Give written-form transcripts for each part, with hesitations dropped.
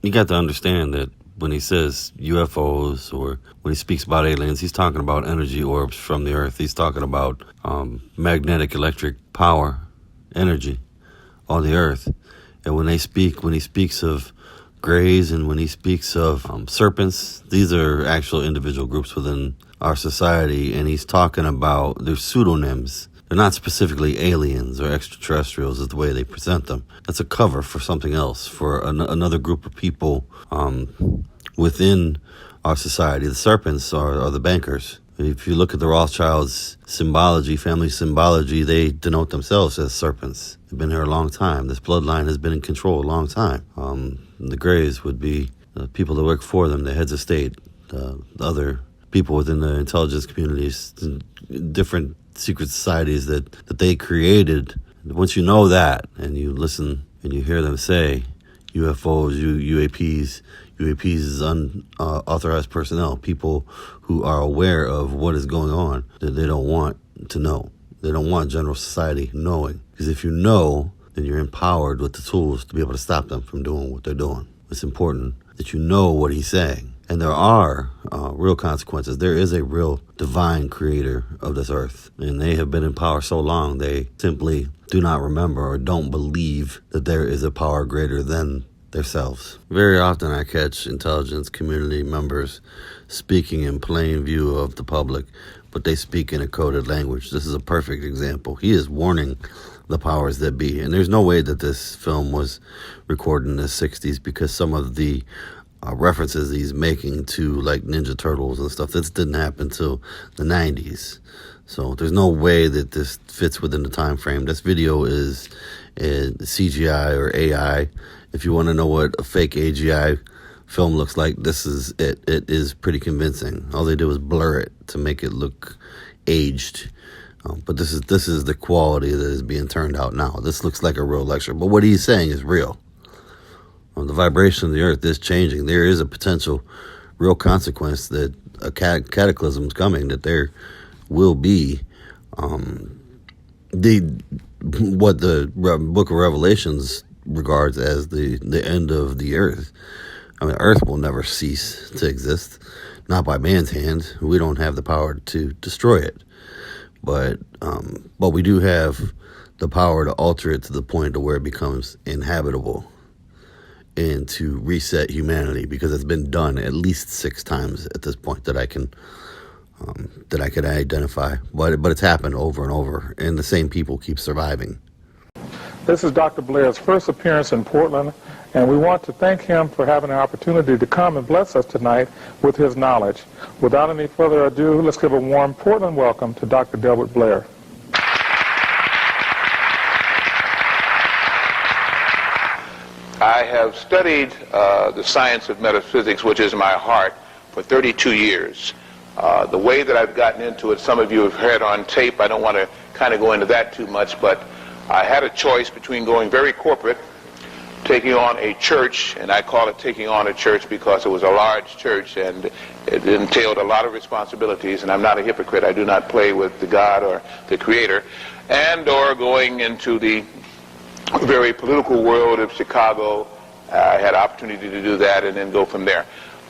You got to understand that when he says UFOs or when he speaks about aliens, he's talking about energy orbs from the earth. He's talking about magnetic electric power, energy on the earth. And when he speaks of greys and when he speaks of serpents, these are actual individual groups within our society. And he's talking about their pseudonyms. They're not specifically aliens or extraterrestrials is the way they present them. That's a cover for something else, for another group of people within our society. The serpents are the bankers. If you look at the Rothschilds' symbology, family symbology, they denote themselves as serpents. They've been here a long time. This bloodline has been in control a long time. The Greys would be the people that work for them, the heads of state, the other people within the intelligence communities, different secret societies that they created. Once you know that and you listen and you hear them say UFOs, UAPs is unauthorized personnel, people who are aware of what is going on that they don't want to know. They don't want general society knowing. Because if you know, then you're empowered with the tools to be able to stop them from doing what they're doing. It's important that you know what he's saying. And there are real consequences. There is a real divine creator of this earth. And they have been in power so long, they simply do not remember or don't believe that there is a power greater than themselves. Very often I catch intelligence community members speaking in plain view of the public, but they speak in a coded language. This is a perfect example. He is warning the powers that be. And there's no way that this film was recorded in the 60s because some of the references he's making to like Ninja Turtles and stuff, this didn't happen till the 90s. So there's no way that this fits within the time frame. This video is CGI or AI. If you want to know what a fake AGI film looks like, this is it. It is pretty convincing. All they did was blur it to make it look aged. But this is the quality that is being turned out now. This looks like a real lecture, but what he's saying is real. The vibration of the earth is changing. There is a potential real consequence that a cataclysm is coming, that there will be what the book of Revelations regards as the end of the earth. I mean, earth will never cease to exist, not by man's hand. We don't have the power to destroy it, but we do have the power to alter it to the point to where it becomes inhabitable and to reset humanity, because it's been done at least 6 times at this point that I can identify. But it's happened over and over, and the same people keep surviving. This is Dr. Blair's first appearance in Portland, and we want to thank him for having an opportunity to come and bless us tonight with his knowledge. Without any further ado, let's give a warm Portland welcome to Dr. Delbert Blair. I have studied the science of metaphysics, which is my heart, for 32 years. The way that I've gotten into it, some of you have heard on tape. I don't want to kind of go into that too much, but I had a choice between going very corporate, taking on a church, and I call it taking on a church because it was a large church and it entailed a lot of responsibilities, and I'm not a hypocrite. I do not play with the God or the Creator, and or going into the very political world of Chicago. I had opportunity to do that and then go from there.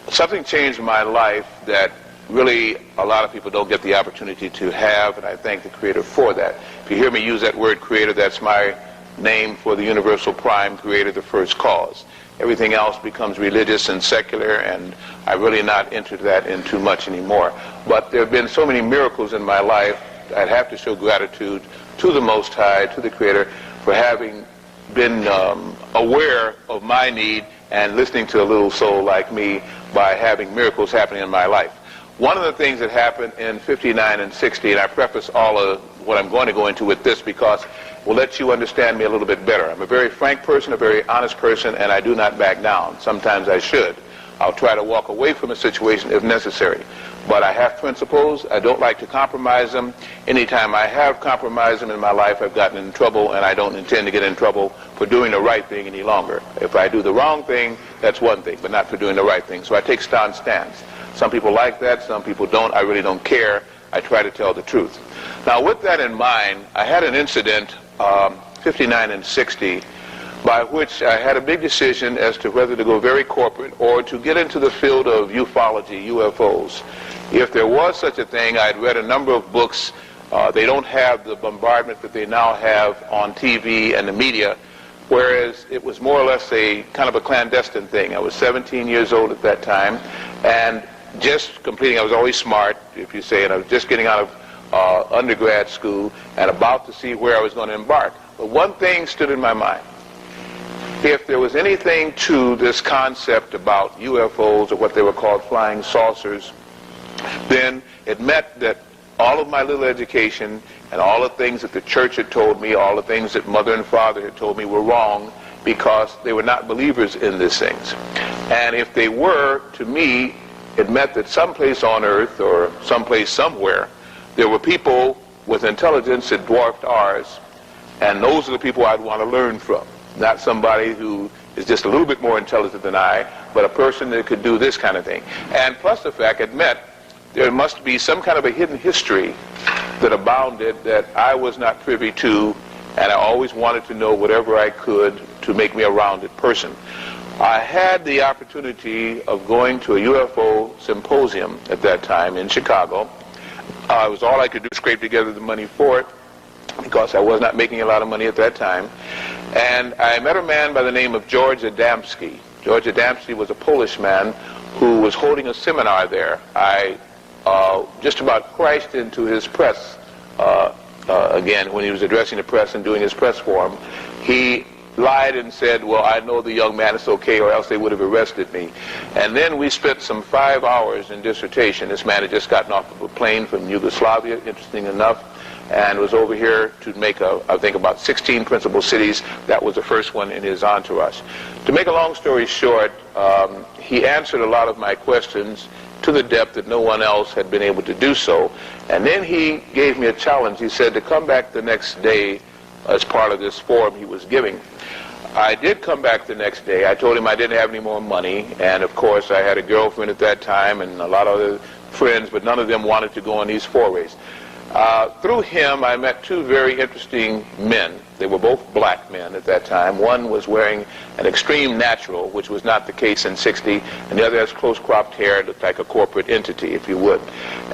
Something changed in my life that really a lot of people don't get the opportunity to have, and I thank the Creator for that. If you hear me use that word Creator, that's my name for the universal prime Creator, the first cause. Everything else becomes religious and secular, and I really not enter that in too much anymore. But there have been so many miracles in my life, I'd have to show gratitude to the Most High, to the Creator, for having been aware of my need and listening to a little soul like me by having miracles happening in my life. One of the things that happened in 59 and 60, and I preface all of what I'm going to go into with this because it will let you understand me a little bit better. I'm a very frank person, a very honest person, and I do not back down. Sometimes I should. I'll try to walk away from a situation if necessary. But I have principles. I don't like to compromise them. Anytime I have compromised them in my life, I've gotten in trouble, and I don't intend to get in trouble for doing the right thing any longer. If I do the wrong thing, that's one thing, but not for doing the right thing. So I take stance. Some people like that, some people don't. I really don't care. I try to tell the truth. Now, with that in mind, I had an incident, 59 and 60, by which I had a big decision as to whether to go very corporate or to get into the field of ufology, UFOs. If there was such a thing, I'd read a number of books. They don't have the bombardment that they now have on TV and the media, whereas it was more or less a kind of a clandestine thing. I was 17 years old at that time, and just completing, I was always smart, if you say, and I was just getting out of undergrad school and about to see where I was going to embark. But one thing stood in my mind. If there was anything to this concept about UFOs, or what they were called flying saucers, then it meant that all of my little education and all the things that the church had told me, all the things that mother and father had told me were wrong, because they were not believers in these things. And if they were, to me, it meant that someplace on earth or someplace somewhere, there were people with intelligence that dwarfed ours, and those are the people I'd want to learn from. Not somebody who is just a little bit more intelligent than I, but a person that could do this kind of thing. And plus the fact it meant there must be some kind of a hidden history that abounded that I was not privy to, and I always wanted to know whatever I could to make me a rounded person. I had the opportunity of going to a UFO symposium at that time in Chicago. It was all I could do, scrape together the money for it, because I was not making a lot of money at that time. And I met a man by the name of George Adamski. George Adamski was a Polish man who was holding a seminar there. I just about crashed into his press again when he was addressing the press and doing his press forum. He lied and said, well, I know the young man, it's okay, or else they would have arrested me. And then we spent some 5 hours in dissertation. This man had just gotten off of a plane from Yugoslavia, interesting enough, and was over here to make, I think, about 16 principal cities. That was the first one in his entourage. To make a long story short, he answered a lot of my questions to the depth that no one else had been able to do so. And then he gave me a challenge. He said to come back the next day as part of this forum he was giving. I did come back the next day. I told him I didn't have any more money, and of course I had a girlfriend at that time and a lot of other friends, but none of them wanted to go on these forays. Through him, I met two very interesting men. They were both black men at that time. One was wearing an extreme natural, which was not the case in 60, and the other has close-cropped hair, looked like a corporate entity, if you would.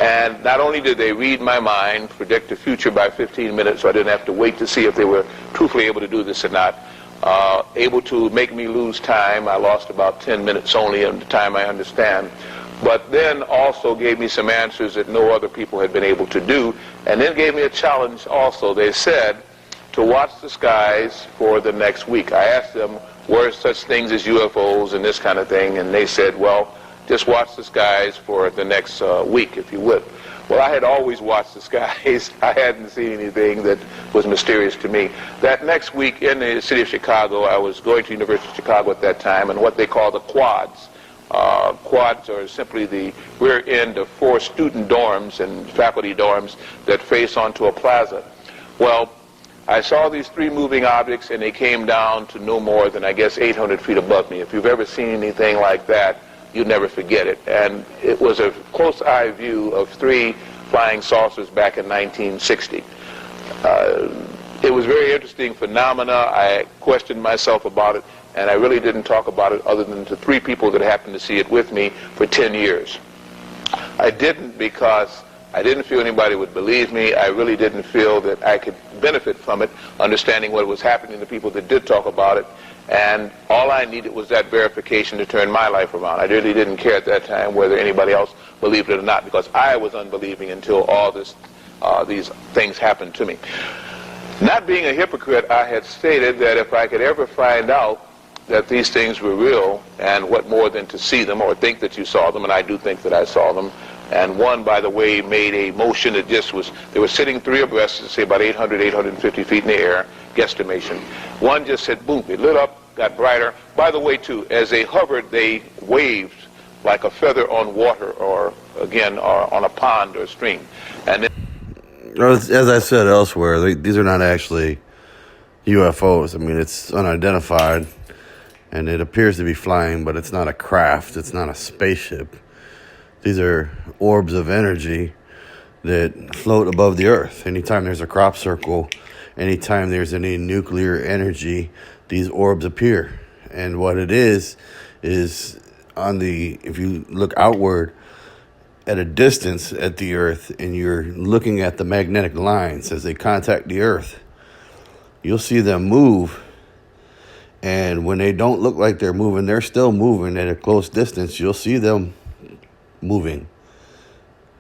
And not only did they read my mind, predict the future by 15 minutes, so I didn't have to wait to see if they were truthfully able to do this or not, able to make me lose time. I lost about 10 minutes only in the time I understand. But then also gave me some answers that no other people had been able to do, and then gave me a challenge also. They said to watch the skies for the next week. I asked them, were such things as UFOs and this kind of thing, and they said, well, just watch the skies for the next week, if you would. Well, I had always watched the skies. I hadn't seen anything that was mysterious to me. That next week in the city of Chicago, I was going to University of Chicago at that time, and what they call the quads. Quads are simply the rear end of 4 student dorms and faculty dorms that face onto a plaza. Well, I saw these 3 moving objects, and they came down to no more than, I guess, 800 feet above me. If you've ever seen anything like that, you'll never forget it. And it was a close-eye view of 3 flying saucers back in 1960. It was a very interesting phenomena. I questioned myself about it, and I really didn't talk about it other than to 3 people that happened to see it with me for 10 years. I didn't because I didn't feel anybody would believe me. I really didn't feel that I could benefit from it, understanding what was happening to people that did talk about it. And all I needed was that verification to turn my life around. I really didn't care at that time whether anybody else believed it or not, because I was unbelieving until all these things happened to me. Not being a hypocrite, I had stated that if I could ever find out that these things were real, and what more than to see them or think that you saw them, and I do think that I saw them. And one, by the way, made a motion that just was, they were sitting 3 abreast, say about 800, 850 feet in the air, guesstimation. One just said, boom, it lit up, got brighter. By the way, too, as they hovered, they waved like a feather on water, or, again, or on a pond or a stream. And then, as I said elsewhere, these are not actually UFOs. I mean, it's unidentified, and it appears to be flying, but it's not a craft. It's not a spaceship. These are orbs of energy that float above the earth. Anytime there's a crop circle, anytime there's any nuclear energy these orbs appear. And what it is if you look outward at a distance at the Earth and you're looking at the magnetic lines as they contact the Earth, you'll see them move. And when they don't look like they're moving, they're still moving at a close distance. You'll see them moving.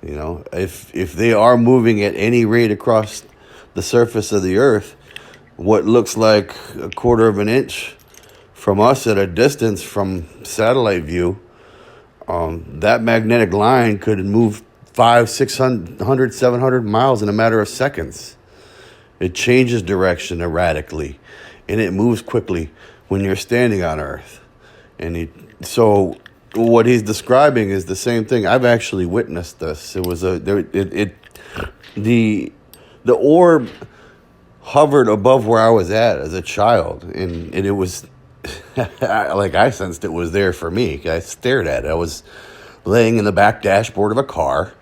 You know, if they are moving at any rate across the surface of the Earth, what looks like a quarter of an inch from us at a distance from satellite view, that magnetic line could move 500, 600, 700 miles in a matter of seconds. It changes direction erratically, and it moves quickly when you're standing on Earth. So what he's describing is the same thing. I've actually witnessed this. It was the orb hovered above where I was at as a child, and it was like I sensed it was there for me. I stared at it. I was laying in the back dashboard of a car.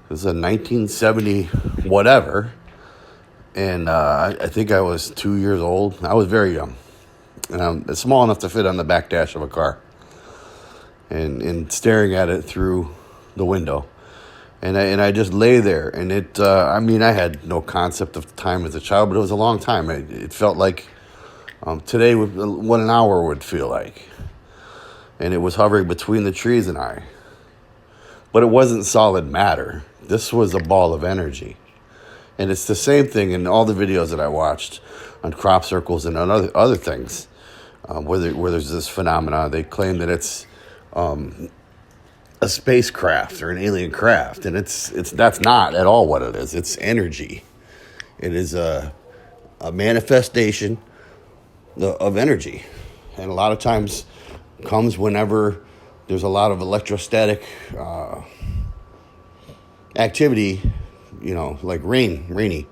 It was a 1970 whatever, and I think I was 2 years old. I was very young, and I'm small enough to fit on the back dash of a car, and staring at it through the window. And I just lay there, and I had no concept of time as a child, but it was a long time. It felt like today what an hour would feel like. And it was hovering between the trees and I. But it wasn't solid matter. This was a ball of energy. And it's the same thing in all the videos that I watched on crop circles and on other things, where there's this phenomena. They claim that it's a spacecraft or an alien craft, and that's not at all what it is. It's energy. It is a manifestation of energy, and a lot of times comes whenever there's a lot of electrostatic activity, like rainy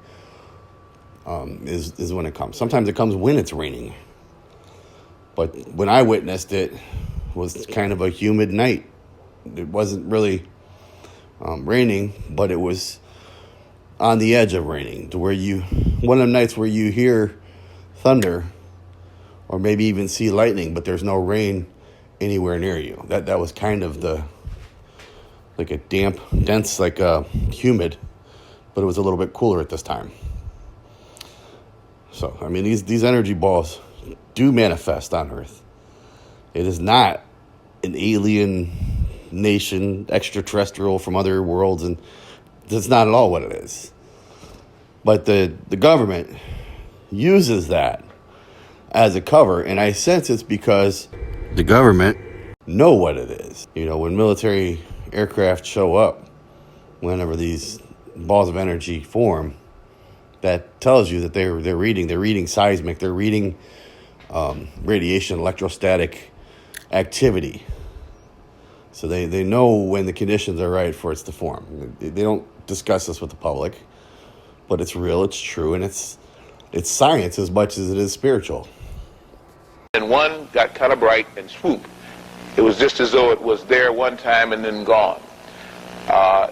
is when it comes. Sometimes it comes when it's raining, but when I witnessed it was kind of a humid night. It wasn't really raining, but it was on the edge of raining, to where one of the nights where you hear thunder or maybe even see lightning, but there's no rain anywhere near you. That was kind of like a damp, dense, like humid, but it was a little bit cooler at this time. So, these energy balls do manifest on Earth. It is not an alien nation, extraterrestrial from other worlds, and that's not at all what it is. But the government uses that as a cover, and I sense it's because the government know what it is. When military aircraft show up, whenever these balls of energy form, that tells you that they're reading seismic, they're reading radiation, electrostatic activity. So they know when the conditions are right for it to form. They don't discuss this with the public, but it's real, it's true, and it's science as much as it is spiritual. And one got kind of bright and swoop. It was just as though it was there one time and then gone.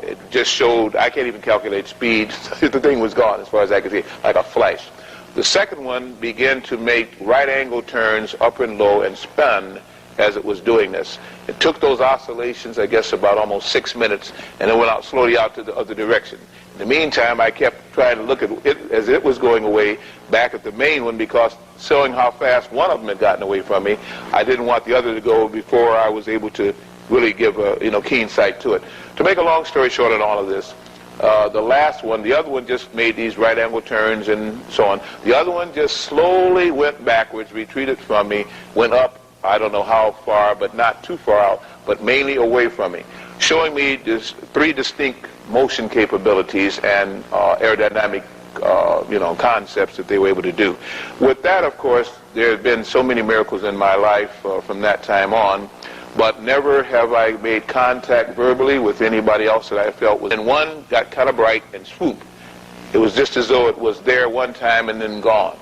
It just showed, I can't even calculate speed. The thing was gone as far as I could see, like a flash. The second one began to make right angle turns up and low and spun as it was doing this. It took those oscillations, I guess, about almost 6 minutes, and it went out slowly out to the other direction. In the meantime, I kept trying to look at it as it was going away back at the main one, because showing how fast one of them had gotten away from me, I didn't want the other to go before I was able to really give a keen sight to it. To make a long story short on all of this, the last one, the other one just made these right angle turns and so on. The other one just slowly went backwards, retreated from me, went up, I don't know how far, but not too far out, but mainly away from me, showing me just 3 distinct motion capabilities and aerodynamic concepts that they were able to do. With that, of course, there have been so many miracles in my life from that time on, but never have I made contact verbally with anybody else that I felt was. And one got kind of bright and swoop. It was just as though it was there one time and then gone.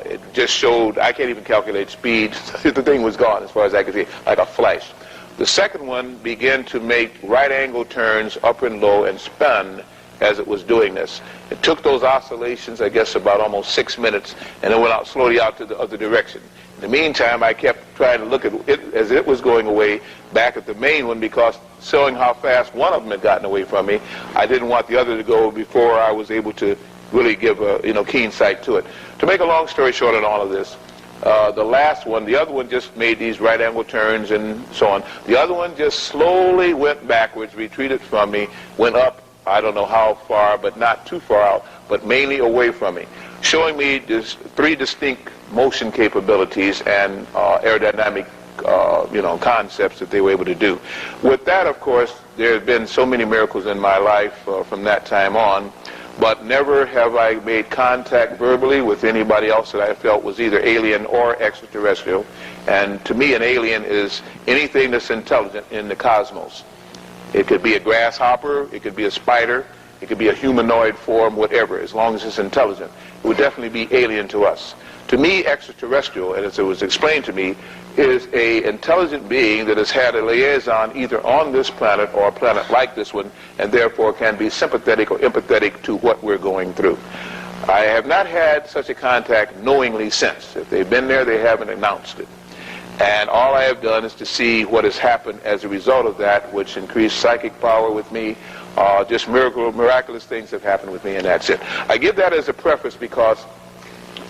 It just showed, I can't even calculate speed. The thing was gone as far as I could see, like a flash. The second one began to make right angle turns up and low and spun as it was doing this. It took those oscillations, I guess, about almost 6 minutes, and it went out slowly out to the other direction. In the meantime, I kept trying to look at it as it was going away back at the main one, because showing how fast one of them had gotten away from me, I didn't want the other to go before I was able to really give a keen sight to it. To make a long story short on all of this, the last one, the other one just made these right angle turns and so on. The other one just slowly went backwards, retreated from me, went up, I don't know how far, but not too far out, but mainly away from me, showing me just 3 distinct motion capabilities and aerodynamic concepts that they were able to do. With that, of course, there have been so many miracles in my life from that time on, but never have I made contact verbally with anybody else that I felt was either alien or extraterrestrial. And to me, an alien is anything that's intelligent in the cosmos. It could be a grasshopper, it could be a spider, it could be a humanoid form, whatever, as long as it's intelligent. It would definitely be alien to us. To me, extraterrestrial, and as it was explained to me, is an intelligent being that has had a liaison either on this planet or a planet like this one, and therefore can be sympathetic or empathetic to what we're going through. I have not had such a contact knowingly since. If they've been there, they haven't announced it. And all I have done is to see what has happened as a result of that, which increased psychic power with me. Just miraculous things have happened with me, and that's it. I give that as a preface because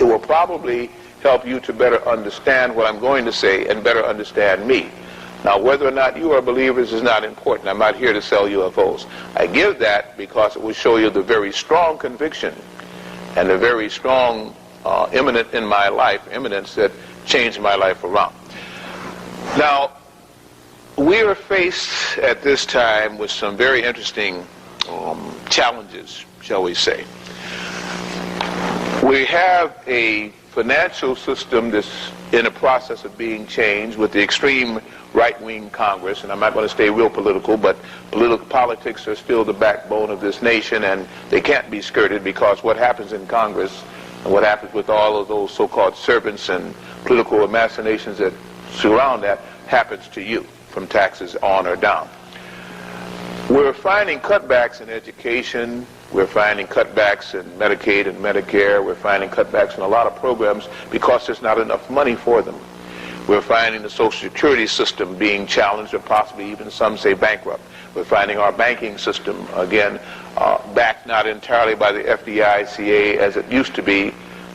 it will probably help you to better understand what I'm going to say and better understand me. Now, whether or not you are believers is not important. I'm not here to sell UFOs. I give that because it will show you the very strong conviction and the very strong eminence that changed my life around. Now, we are faced at this time with some very interesting challenges, shall we say. We have a financial system that's in a process of being changed with the extreme right-wing Congress, and I'm not going to stay real political, but politics are still the backbone of this nation, and they can't be skirted, because what happens in Congress and what happens with all of those so-called servants and political machinations that surround that happens to you, from taxes on or down. We're finding cutbacks in education. We're finding cutbacks in Medicaid and Medicare. We're finding cutbacks in a lot of programs because there's not enough money for them. We're finding the Social Security system being challenged, or possibly even some say bankrupt. We're finding our banking system, again, backed not entirely by the FDIC as it used to be.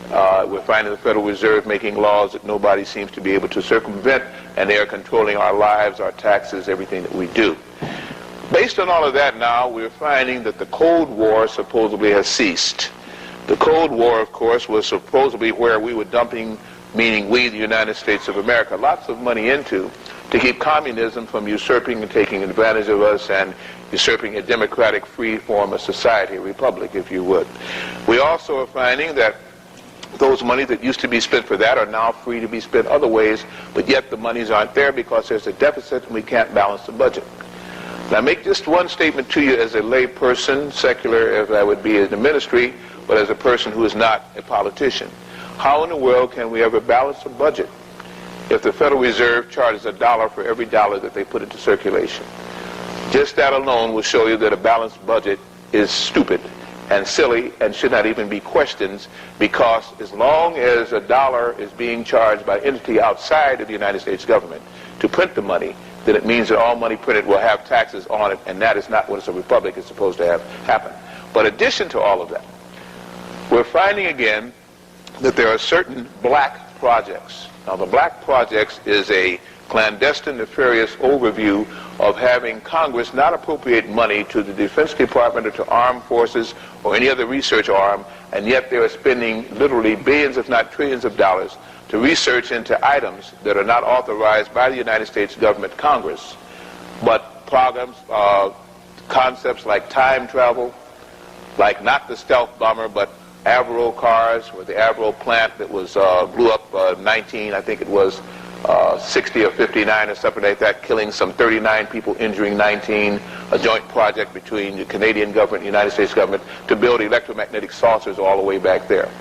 We're finding the Federal Reserve making laws that nobody seems to be able to circumvent, and they are controlling our lives, our taxes, everything that we do. Based on all of that now, we're finding that the Cold War supposedly has ceased. The Cold War, of course, was supposedly where we were dumping, meaning we, the United States of America, lots of money into to keep communism from usurping and taking advantage of us and usurping a democratic free form of society, a republic, if you would. We also are finding that those money that used to be spent for that are now free to be spent other ways, but yet the monies aren't there because there's a deficit and we can't balance the budget. Now, I make just one statement to you as a lay person, secular as I would be in the ministry, but as a person who is not a politician. How in the world can we ever balance a budget if the Federal Reserve charges $1 for every dollar that they put into circulation? Just that alone will show you that a balanced budget is stupid and silly and should not even be questioned, because as long as $1 is being charged by an entity outside of the United States government to print the money, then it means that all money printed will have taxes on it, and that is not what a republic is supposed to have happen. But in addition to all of that, we're finding again that there are certain black projects. Now, the black projects is a clandestine, nefarious overview of having Congress not appropriate money to the Defense Department or to armed forces or any other research arm, and yet they are spending literally billions, if not trillions of dollars to research into items that are not authorized by the United States government, Congress, but programs, concepts like time travel, like not the stealth bomber, but Avro cars, or the Avro plant that was blew up 60 or 59 or something like that, killing some 39 people, injuring 19, a joint project between the Canadian government and the United States government to build electromagnetic saucers all the way back there.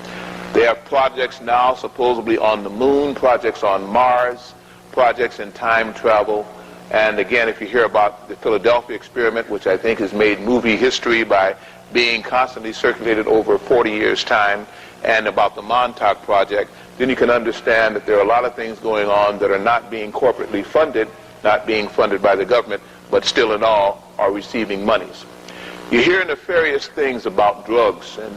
They have projects now supposedly on the moon, projects on Mars, projects in time travel, And again, if you hear about the Philadelphia experiment, which I think has made movie history by being constantly circulated over 40 years' time, and about the Montauk Project, then you can understand that there are a lot of things going on that are not being corporately funded, not being funded by the government, but still in all are receiving monies. You hear nefarious things about drugs and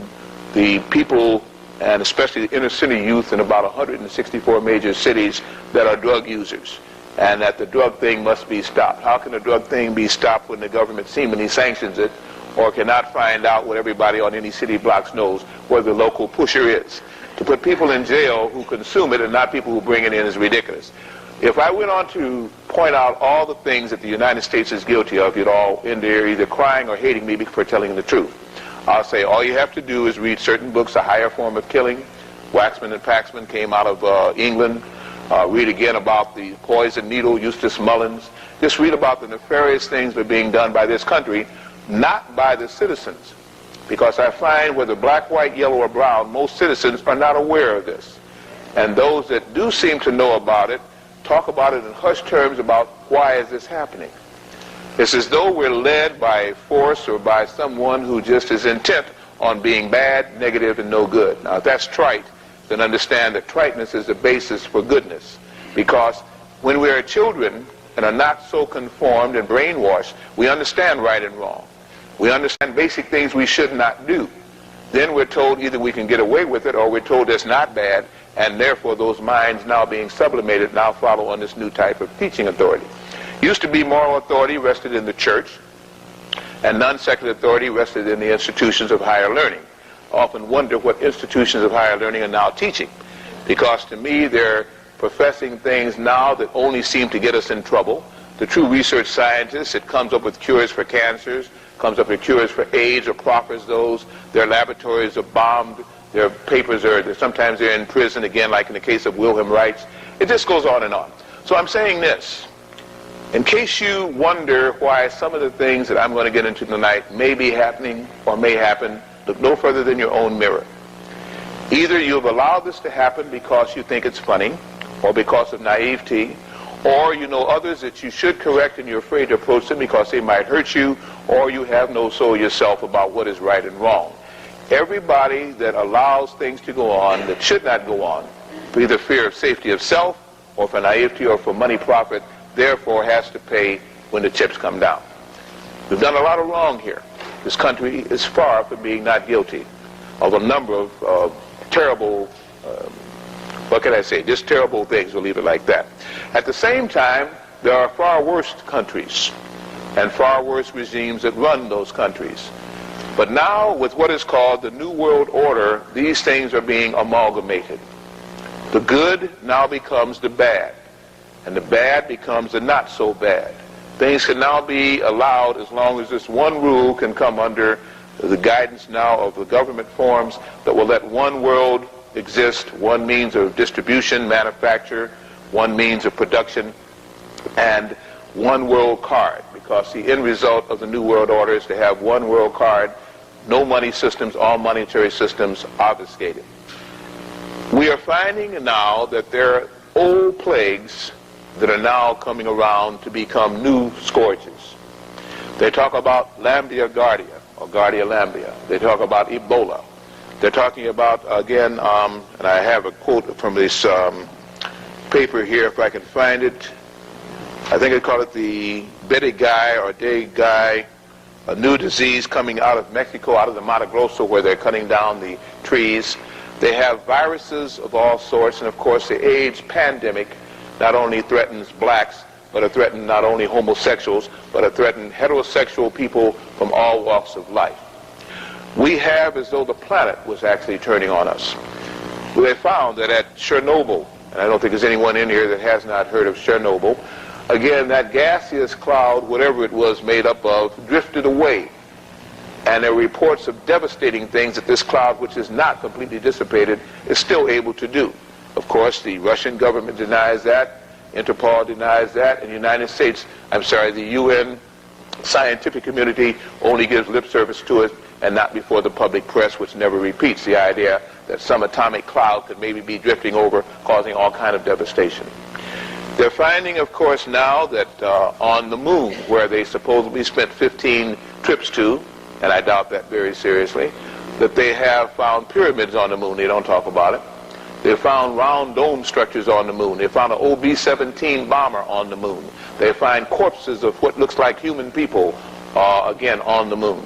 the people, and especially the inner city youth in about 164 major cities that are drug users, and that the drug thing must be stopped. How can the drug thing be stopped when the government seemingly sanctions it, or cannot find out what everybody on any city blocks knows, where the local pusher is? To put people in jail who consume it and not people who bring it in is ridiculous. If I went on to point out all the things that the United States is guilty of, you'd all end there either crying or hating me for telling the truth. I'll say all you have to do is read certain books, A Higher Form of Killing. Waxman and Paxman came out of England. Read again about the poison needle, Eustace Mullins. Just read about the nefarious things that are being done by this country, not by the citizens. Because I find whether black, white, yellow, or brown, most citizens are not aware of this. And those that do seem to know about it talk about it in hushed terms about why is this happening. It's as though we're led by force or by someone who just is intent on being bad, negative, and no good. Now, if that's trite, then understand that triteness is the basis for goodness. Because when we are children and are not so conformed and brainwashed, we understand right and wrong. We understand basic things we should not do. Then we're told either we can get away with it or we're told it's not bad, and therefore those minds now being sublimated now follow on this new type of teaching authority. Used to be moral authority rested in the church, and non-secular authority rested in the institutions of higher learning. I often wonder what institutions of higher learning are now teaching, because to me they're professing things now that only seem to get us in trouble. The true research scientists that comes up with cures for cancers, comes up with cures for AIDS, or proffers those. Their laboratories are bombed. Their papers are, sometimes they're in prison, again, like in the case of Wilhelm Reich. It just goes on and on. So I'm saying this. In case you wonder why some of the things that I'm going to get into tonight may be happening or may happen, look no further than your own mirror. Either you've allowed this to happen because you think it's funny, or because of naivety, or you know others that you should correct and you're afraid to approach them because they might hurt you, or you have no soul yourself about what is right and wrong. Everybody that allows things to go on that should not go on, for either fear of safety of self, or for naivety, or for money profit, therefore has to pay when the chips come down. We've done a lot of wrong here. This country is far from being not guilty of a number of terrible, what can I say, just terrible things. We'll leave it like that. At the same time, there are far worse countries and far worse regimes that run those countries. But now, with what is called the New World Order, these things are being amalgamated. The good now becomes the bad, and the bad becomes the not so bad. Things can now be allowed as long as this one rule can come under the guidance now of the government forms that will let one world exist, one means of distribution, manufacture, one means of production, and one world card. Because the end result of the New World Order is to have one world card, no money systems, all monetary systems obfuscated. We are finding now that there are old plagues that are now coming around to become new scourges. They talk about Lambia Guardia, or Guardia Lambia. They talk about Ebola. They're talking about, again, and I have a quote from this paper here, if I can find it. I think they call it the Bedigay or Degay, a new disease coming out of Mexico, out of the Mato Grosso, where they're cutting down the trees. They have viruses of all sorts, and of course the AIDS pandemic not only threatens blacks, but it threatens not only homosexuals, but it threatens heterosexual people from all walks of life. We have as though the planet was actually turning on us. They found that at Chernobyl, and I don't think there's anyone in here that has not heard of Chernobyl, again, that gaseous cloud, whatever it was made up of, drifted away. And there are reports of devastating things that this cloud, which is not completely dissipated, is still able to do. Of course, the Russian government denies that, Interpol denies that, and the UN scientific community only gives lip service to it, and not before the public press, which never repeats the idea that some atomic cloud could maybe be drifting over, causing all kind of devastation. They're finding, of course, now that on the moon, where they supposedly spent 15 trips to, and I doubt that very seriously, that they have found pyramids on the moon. They don't talk about it. They found round dome structures on the moon. They found an OB-17 bomber on the moon. They find corpses of what looks like human people, again, on the moon.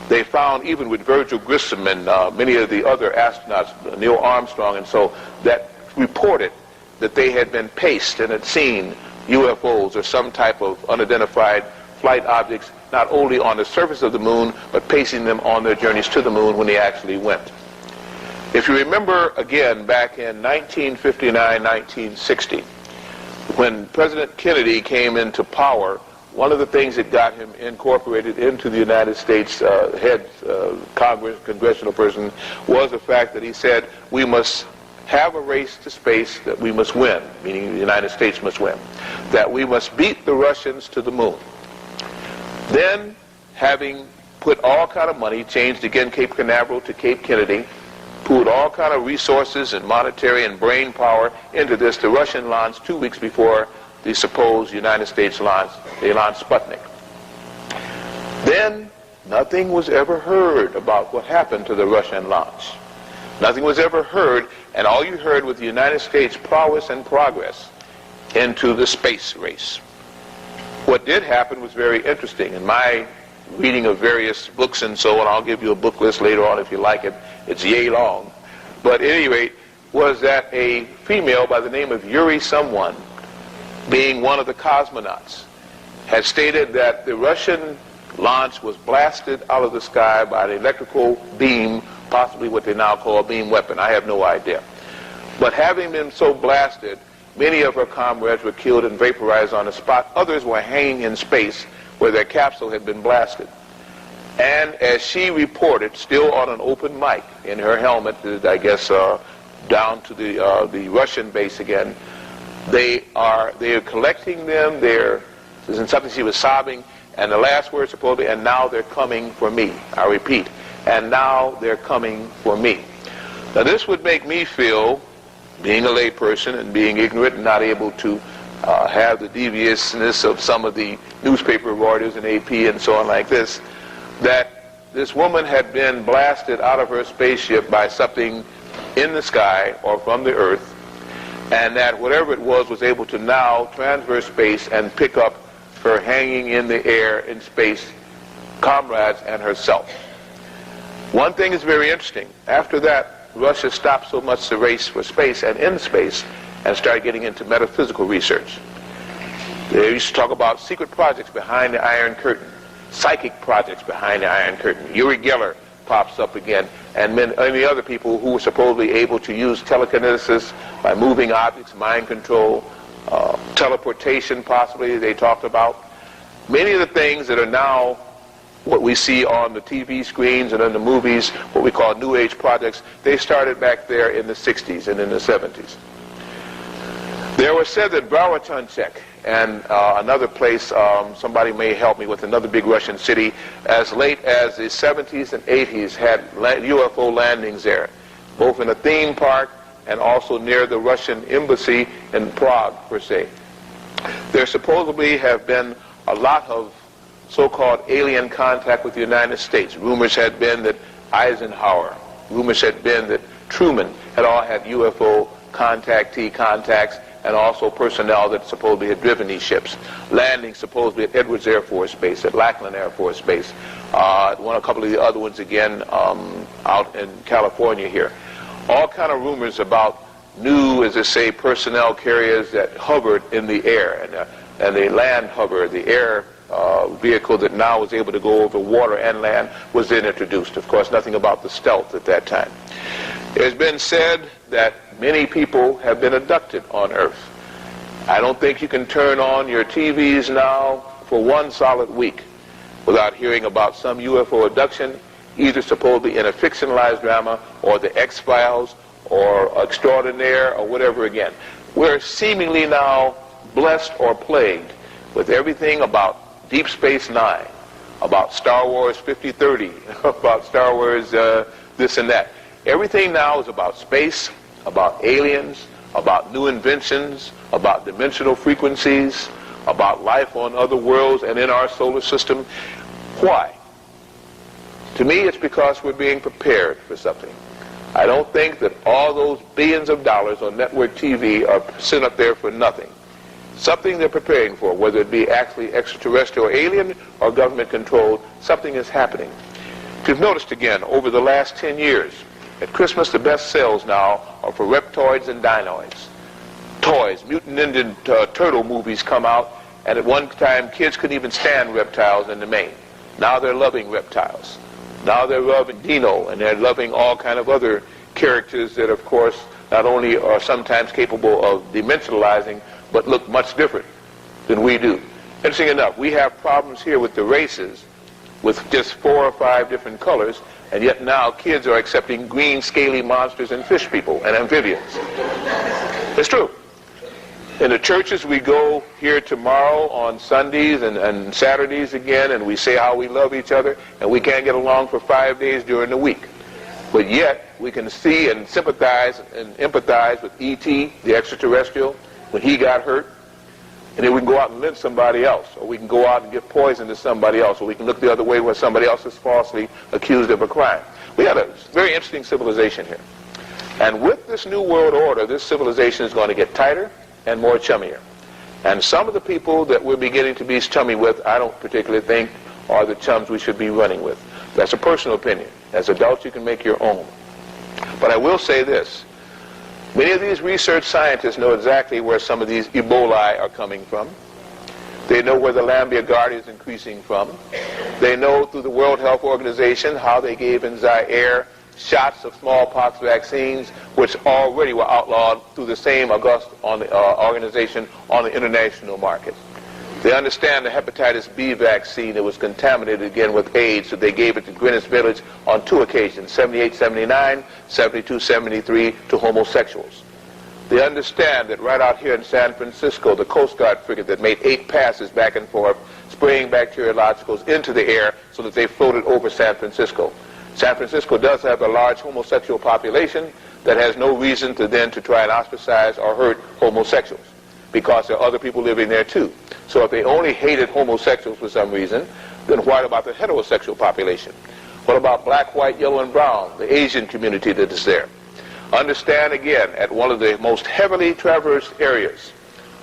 They found, even with Virgil Grissom and many of the other astronauts, Neil Armstrong and so, that reported that they had been paced and had seen UFOs or some type of unidentified flight objects, not only on the surface of the moon, but pacing them on their journeys to the moon when they actually went. If you remember, again, back in 1959, 1960, when President Kennedy came into power, one of the things that got him incorporated into the United States head congressional person was the fact that he said, we must have a race to space that we must win, meaning the United States must win, that we must beat the Russians to the moon. Then, having put all kind of money, changed again Cape Canaveral to Cape Kennedy, put all kind of resources and monetary and brain power into this, the Russian launched 2 weeks before the supposed United States launch, they launched Sputnik. Then, nothing was ever heard about what happened to the Russian launch. Nothing was ever heard, and all you heard was the United States' prowess and progress into the space race. What did happen was very interesting. In my reading of various books and so on, I'll give you a book list later on if you like it. It's yay long. But at any rate, was that a female by the name of Yuri someone, being one of the cosmonauts, had stated that the Russian launch was blasted out of the sky by an electrical beam, possibly what they now call a beam weapon. I have no idea. But having been so blasted, many of her comrades were killed and vaporized on the spot. Others were hanging in space where their capsule had been blasted. And as she reported, still on an open mic in her helmet, I guess down to the Russian base again, they are collecting them. This is something she was sobbing, and the last word supposedly, and now they're coming for me. I repeat, and now they're coming for me. Now this would make me feel, being a layperson and being ignorant and not able to have the deviousness of some of the newspaper reporters and AP and so on like this, that this woman had been blasted out of her spaceship by something in the sky or from the earth, and that whatever it was able to now transverse space and pick up her hanging in the air in space comrades and herself. One thing is very interesting. After that, Russia stopped so much the race for space and in space and started getting into metaphysical research. They used to talk about secret projects behind the Iron Curtain, psychic projects behind the Iron Curtain. Uri Geller pops up again, and many other people who were supposedly able to use telekinesis by moving objects, mind control, teleportation possibly they talked about. Many of the things that are now what we see on the TV screens and in the movies, what we call New Age projects, they started back there in the 60s and in the 70s. There was said that Brawatunchek and another place, somebody may help me with, another big Russian city, as late as the 70s and 80s had UFO landings there, both in a theme park and also near the Russian embassy in Prague, per se. There supposedly have been a lot of so-called alien contact with the United States. Rumors had been that Eisenhower, rumors had been that Truman had all had UFO contacts, and also personnel that supposedly had driven these ships. Landing supposedly at Edwards Air Force Base, at Lackland Air Force Base, a couple of the other ones again out in California here. All kind of rumors about new, as they say, personnel carriers that hovered in the air, and the land hover, the air vehicle that now is able to go over water and land was then introduced. Of course, nothing about the stealth at that time. It has been said that many people have been abducted on Earth. I don't think you can turn on your TVs now for one solid week without hearing about some UFO abduction, either supposedly in a fictionalized drama or the X-Files or Extraordinaire or whatever again. We're seemingly now blessed or plagued with everything about Deep Space Nine, about Star Wars 5030, about Star Wars this and that. Everything now is about space, about aliens, about new inventions, about dimensional frequencies, about life on other worlds and in our solar system. Why? To me, it's because we're being prepared for something. I don't think that all those billions of dollars on network TV are sent up there for nothing. Something they're preparing for, whether it be actually extraterrestrial or alien or government controlled, something is happening. If you've noticed again, over the last 10 years, at Christmas the best sales now are for reptoids and dinoids. Toys, Mutant Ninja Turtle movies come out, and at one time kids couldn't even stand reptiles in the main. Now they're loving reptiles. Now they're loving Dino, and they're loving all kind of other characters that, of course, not only are sometimes capable of dimensionalizing, but look much different than we do. Interesting enough, we have problems here with the races with just 4 or 5 different colors, and yet now kids are accepting green, scaly monsters and fish people and amphibians. It's true. In the churches we go here tomorrow on Sundays and Saturdays again, and we say how we love each other, and we can't get along for 5 days during the week. But yet we can see and sympathize and empathize with E.T., the extraterrestrial, when he got hurt, and then we can go out and lynch somebody else, or we can go out and give poison to somebody else, or we can look the other way when somebody else is falsely accused of a crime. We have a very interesting civilization here. And with this new world order, this civilization is going to get tighter and more chummier. And some of the people that we're beginning to be chummy with, I don't particularly think are the chums we should be running with. That's a personal opinion. As adults, you can make your own. But I will say this. Many of these research scientists know exactly where some of these Ebola are coming from. They know where the Lambia Guardia is increasing from. They know through the World Health Organization how they gave in Zaire shots of smallpox vaccines, which already were outlawed through the same august organization on the international market. They understand the hepatitis B vaccine that was contaminated again with AIDS, so they gave it to Greenwich Village on 2 occasions, 78, 79, 72, 73, to homosexuals. They understand that right out here in San Francisco, the Coast Guard frigate that made 8 passes back and forth, spraying bacteriologicals into the air so that they floated over San Francisco. San Francisco does have a large homosexual population that has no reason to then to try and ostracize or hurt homosexuals, because there are other people living there too. So if they only hated homosexuals for some reason, then what about the heterosexual population? What about black, white, yellow, and brown, the Asian community that is there? Understand again, at one of the most heavily traversed areas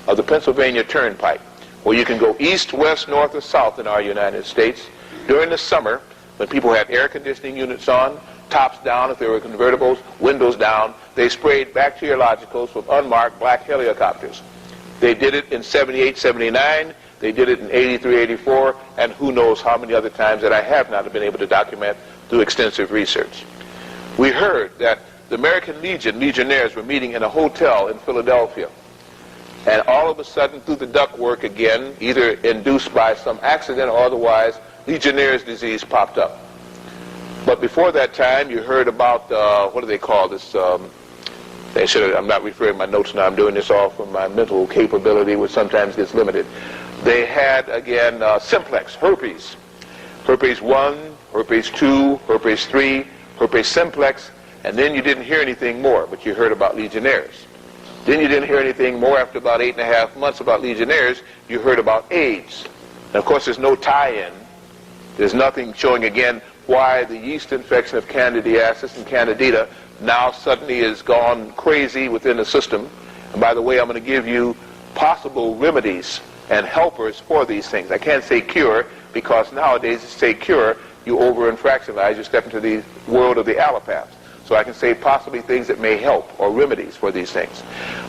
of the Pennsylvania Turnpike, where you can go east, west, north, or south in our United States, during the summer, when people had air conditioning units on, tops down if they were convertibles, windows down, they sprayed bacteriologicals from unmarked black helicopters. They did it in 78, 79, they did it in 83, 84, and who knows how many other times that I have not been able to document through extensive research. We heard that the American Legion, legionnaires, were meeting in a hotel in Philadelphia. And all of a sudden, through the ductwork again, either induced by some accident or otherwise, Legionnaire's disease popped up. But before that time, you heard about, what do they call this? I'm not referring my notes now. I'm doing this all from my mental capability, which sometimes gets limited. They had, again, simplex, herpes. Herpes 1, herpes 2, herpes 3, herpes simplex, and then you didn't hear anything more, but you heard about Legionnaires. Then you didn't hear anything more after about 8.5 months about Legionnaires. You heard about AIDS. And of course, there's no tie-in. There's nothing showing, again, why the yeast infection of Candidiasis and Candida now suddenly has gone crazy within the system. And by the way, I'm going to give you possible remedies and helpers for these things. I can't say cure, because nowadays, to say cure, you over-infractionalize, you step into the world of the allopaths. So I can say possibly things that may help, or remedies for these things.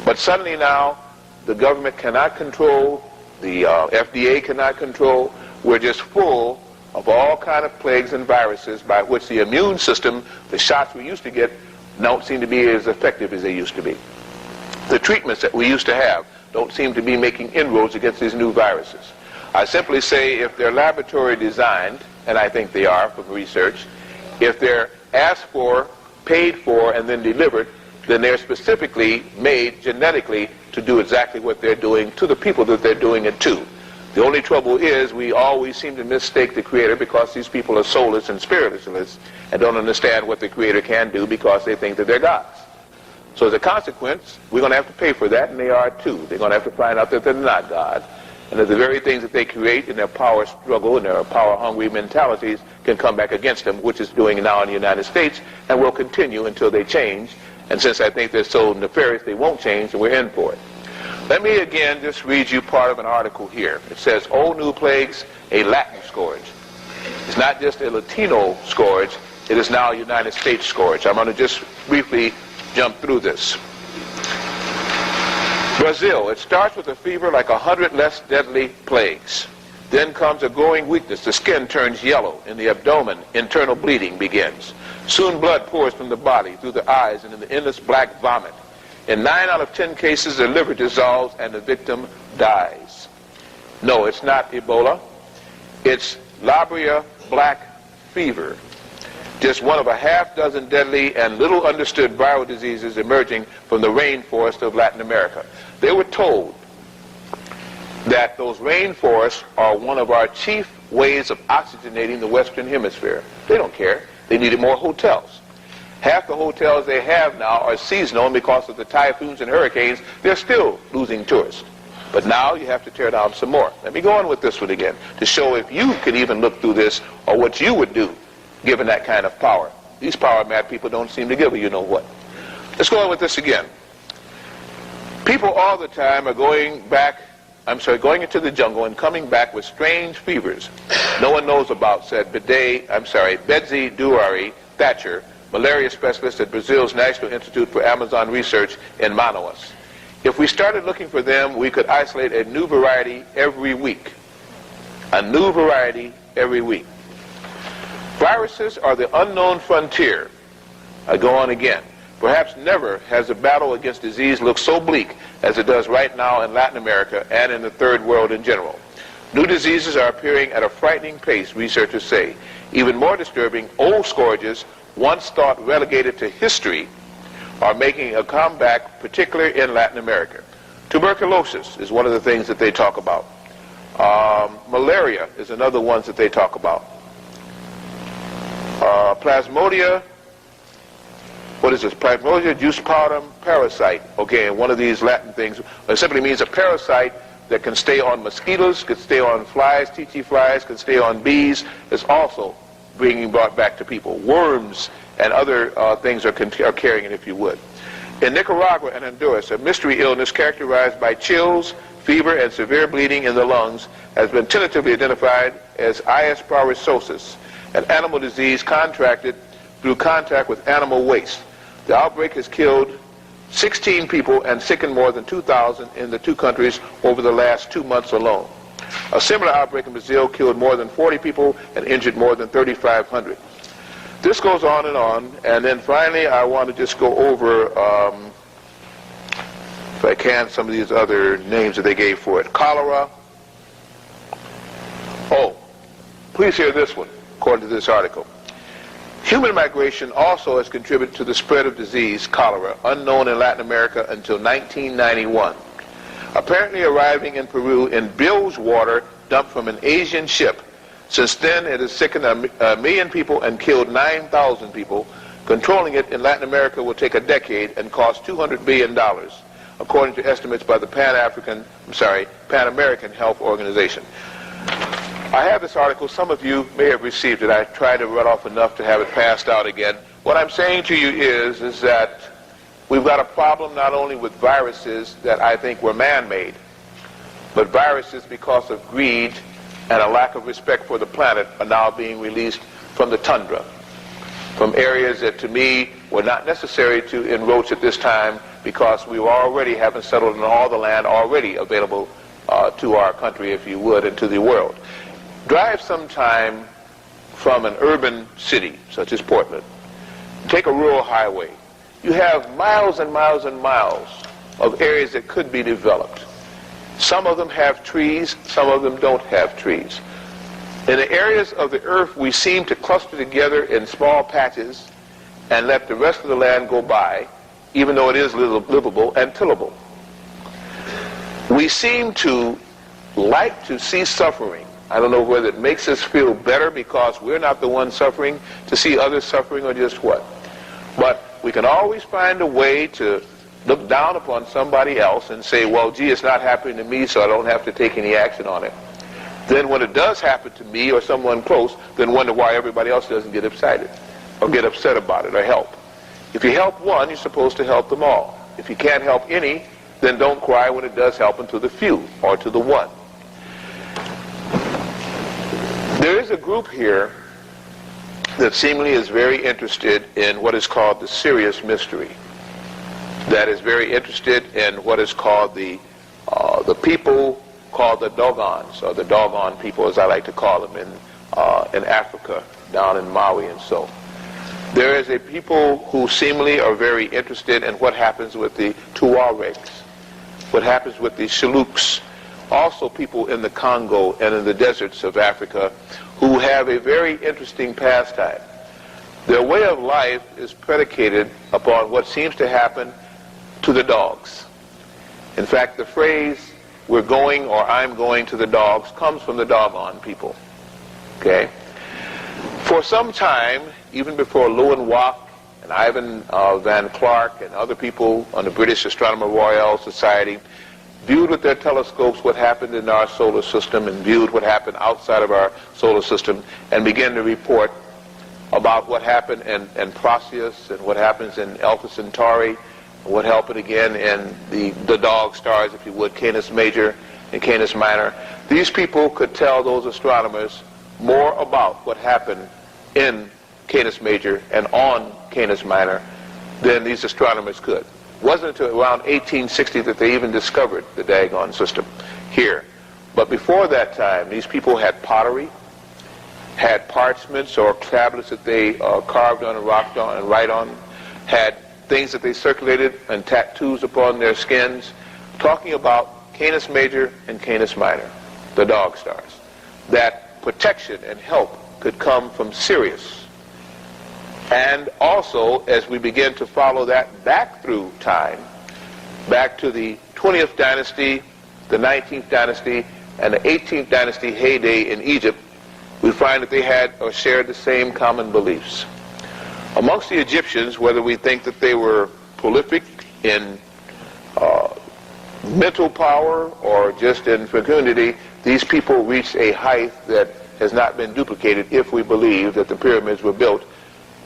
But suddenly now, the government cannot control, the FDA cannot control. We're just full of all kind of plagues and viruses by which the immune system, the shots we used to get, don't seem to be as effective as they used to be. The treatments that we used to have don't seem to be making inroads against these new viruses. I simply say if they're laboratory designed, and I think they are from research, if they're asked for, paid for, and then delivered, then they're specifically made genetically to do exactly what they're doing to the people that they're doing it to. The only trouble is we always seem to mistake the Creator, because these people are soulless and spiritless and don't understand what the Creator can do, because they think that they're gods. So as a consequence, we're going to have to pay for that, and they are too. They're going to have to find out that they're not God, and that the very things that they create in their power struggle and their power-hungry mentalities can come back against them, which is doing now in the United States, and will continue until they change. And since I think they're so nefarious they won't change, and we're in for it. Let me again just read you part of an article here. It says, Old New Plagues, a Latin scourge. It's not just a Latino scourge, it is now a United States scourge. I'm going to just briefly jump through this. Brazil, it starts with a fever like 100 less deadly plagues. Then comes a growing weakness. The skin turns yellow. In the abdomen, internal bleeding begins. Soon blood pours from the body, through the eyes, and in the endless black vomit. In 9 out of 10 cases, the liver dissolves and the victim dies. No, it's not Ebola. It's Labria black fever. Just one of a half dozen deadly and little understood viral diseases emerging from the rainforest of Latin America. They were told that those rainforests are one of our chief ways of oxygenating the Western Hemisphere. They don't care. They needed more hotels. Half the hotels they have now are seasonal, and because of the typhoons and hurricanes, they're still losing tourists. But now you have to tear down some more. Let me go on with this one again to show if you could even look through this or what you would do given that kind of power. These power mad people don't seem to give a you know what. Let's go on with this again. People all the time are going into the jungle and coming back with strange fevers no one knows about, said Betsy Duari Thatcher, malaria specialist at Brazil's National Institute for Amazon Research in Manaus. If we started looking for them, we could isolate a new variety every week. A new variety every week. Viruses are the unknown frontier. I go on again. Perhaps never has the battle against disease looked so bleak as it does right now in Latin America and in the third world in general. New diseases are appearing at a frightening pace, researchers say. Even more disturbing, old scourges, once thought relegated to history, are making a comeback, particularly in Latin America. Tuberculosis is one of the things that they talk about. Malaria is another one that they talk about. Plasmodium, what is this? Plasmodium juspartum parasite. Okay, and one of these Latin things, it simply means a parasite that can stay on mosquitoes, can stay on flies, tsetse flies, can stay on bees, is also being brought back to people. Worms and other things are carrying it, if you would. In Nicaragua and Honduras, a mystery illness characterized by chills, fever, and severe bleeding in the lungs has been tentatively identified as IS parasitic, an animal disease contracted through contact with animal waste. The outbreak has killed 16 people and sickened more than 2,000 in the two countries over the last 2 months alone. A similar outbreak in Brazil killed more than 40 people and injured more than 3,500. This goes on, and then finally I want to just go over, if I can, some of these other names that they gave for it. Cholera. Oh, please hear this one, according to this article. Human migration also has contributed to the spread of disease, cholera, unknown in Latin America until 1991. Apparently arriving in Peru in bilge water dumped from an Asian ship. Since then, it has sickened a million people and killed 9,000 people. Controlling it in Latin America will take a decade and cost $200 billion, according to estimates by the Pan American Health Organization. I have this article. Some of you may have received it. I tried to run off enough to have it passed out again. What I'm saying to you is that we've got a problem not only with viruses that I think were man-made, but viruses because of greed and a lack of respect for the planet are now being released from the tundra, from areas that to me were not necessary to enroach at this time because we were already having settled in all the land already available to our country, if you would, and to the world. Drive sometime from an urban city, such as Portland. Take a rural highway. You have miles and miles and miles of areas that could be developed. Some of them have trees, some of them don't have trees. In the areas of the earth, we seem to cluster together in small patches and let the rest of the land go by, even though it is livable and tillable. We seem to like to see suffering. I don't know whether it makes us feel better because we're not the ones suffering, to see others suffering, or just what. But we can always find a way to look down upon somebody else and say, well, gee, it's not happening to me, so I don't have to take any action on it. Then when it does happen to me or someone close, then wonder why everybody else doesn't get excited or get upset about it or help. If you help one, you're supposed to help them all. If you can't help any, then don't cry when it does happen to the few or to the one. There is a group here that seemingly is very interested in what is called the serious mystery, that is very interested in what is called the people called the Dogons, or the Dogon people, as I like to call them, in Africa, down in Maui and so. There is a people who seemingly are very interested in what happens with the Tuaregs, what happens with the Shillooks, also people in the Congo and in the deserts of Africa who have a very interesting pastime. Their way of life is predicated upon what seems to happen to the dogs. In fact, the phrase, we're going or I'm going to the dogs, comes from the Dogon people. Okay? For some time, even before Lewin Wack and Ivan Van Clark and other people on the British Astronomer Royal Society viewed with their telescopes what happened in our solar system and viewed what happened outside of our solar system and began to report about what happened in Procyon and what happens in Alpha Centauri, and what happened again in the dog stars, if you would, Canis Major and Canis Minor. These people could tell those astronomers more about what happened in Canis Major and on Canis Minor than these astronomers could. It wasn't until around 1860 that they even discovered the Dagon system here. But before that time, these people had pottery, had parchments or tablets that they carved on and rocked on and write on, had things that they circulated and tattoos upon their skins, talking about Canis Major and Canis Minor, the dog stars. That protection and help could come from Sirius. And also, as we begin to follow that back through time, back to the 20th dynasty, the 19th dynasty, and the 18th dynasty heyday in Egypt, we find that they had or shared the same common beliefs. Amongst the Egyptians, whether we think that they were prolific in mental power or just in fecundity, these people reached a height that has not been duplicated if we believe that the pyramids were built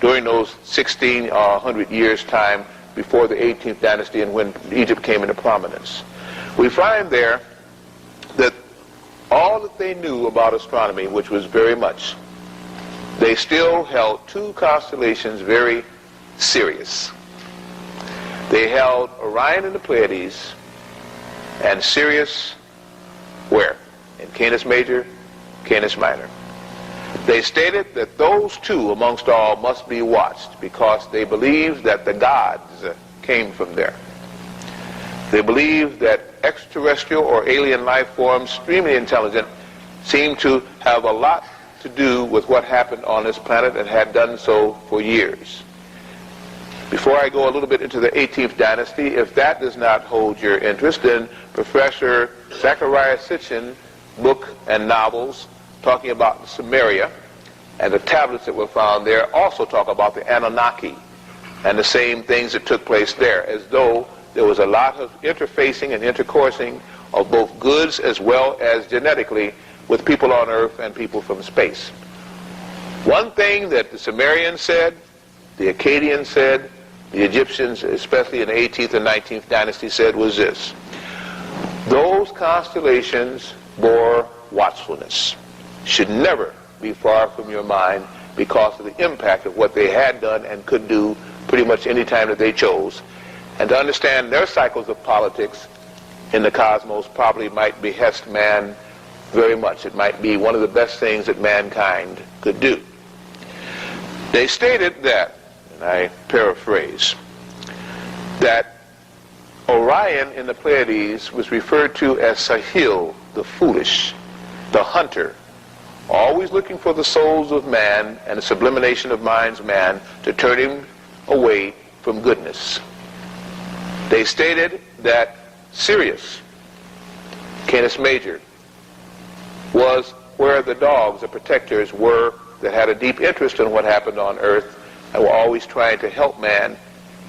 during those 1600 years' time before the 18th dynasty and when Egypt came into prominence. We find there that all that they knew about astronomy, which was very much, they still held two constellations very serious. They held Orion in the Pleiades and Sirius where? In Canis Major, Canis Minor. They stated that those two amongst all must be watched because they believed that the gods came from there. They believed that extraterrestrial or alien life forms, extremely intelligent, seemed to have a lot to do with what happened on this planet and had done so for years. Before I go a little bit into the 18th dynasty, if that does not hold your interest, then Professor Zachariah Sitchin's book and novels talking about Sumeria and the tablets that were found there also talk about the Anunnaki and the same things that took place there, as though there was a lot of interfacing and intercoursing of both goods as well as genetically with people on Earth and people from space. One thing that the Sumerians said, the Akkadians said, the Egyptians, especially in the 18th and 19th dynasty, said was this: those constellations bore watchfulness, should never be far from your mind because of the impact of what they had done and could do pretty much any time that they chose. And to understand their cycles of politics in the cosmos probably might behest man very much. It might be one of the best things that mankind could do. They stated that, and I paraphrase, that Orion in the Pleiades was referred to as Sahil, the foolish, the hunter, always looking for the souls of man and the sublimation of mind's man to turn him away from goodness. They stated that Sirius, Canis Major, was where the dogs, the protectors, were that had a deep interest in what happened on Earth and were always trying to help man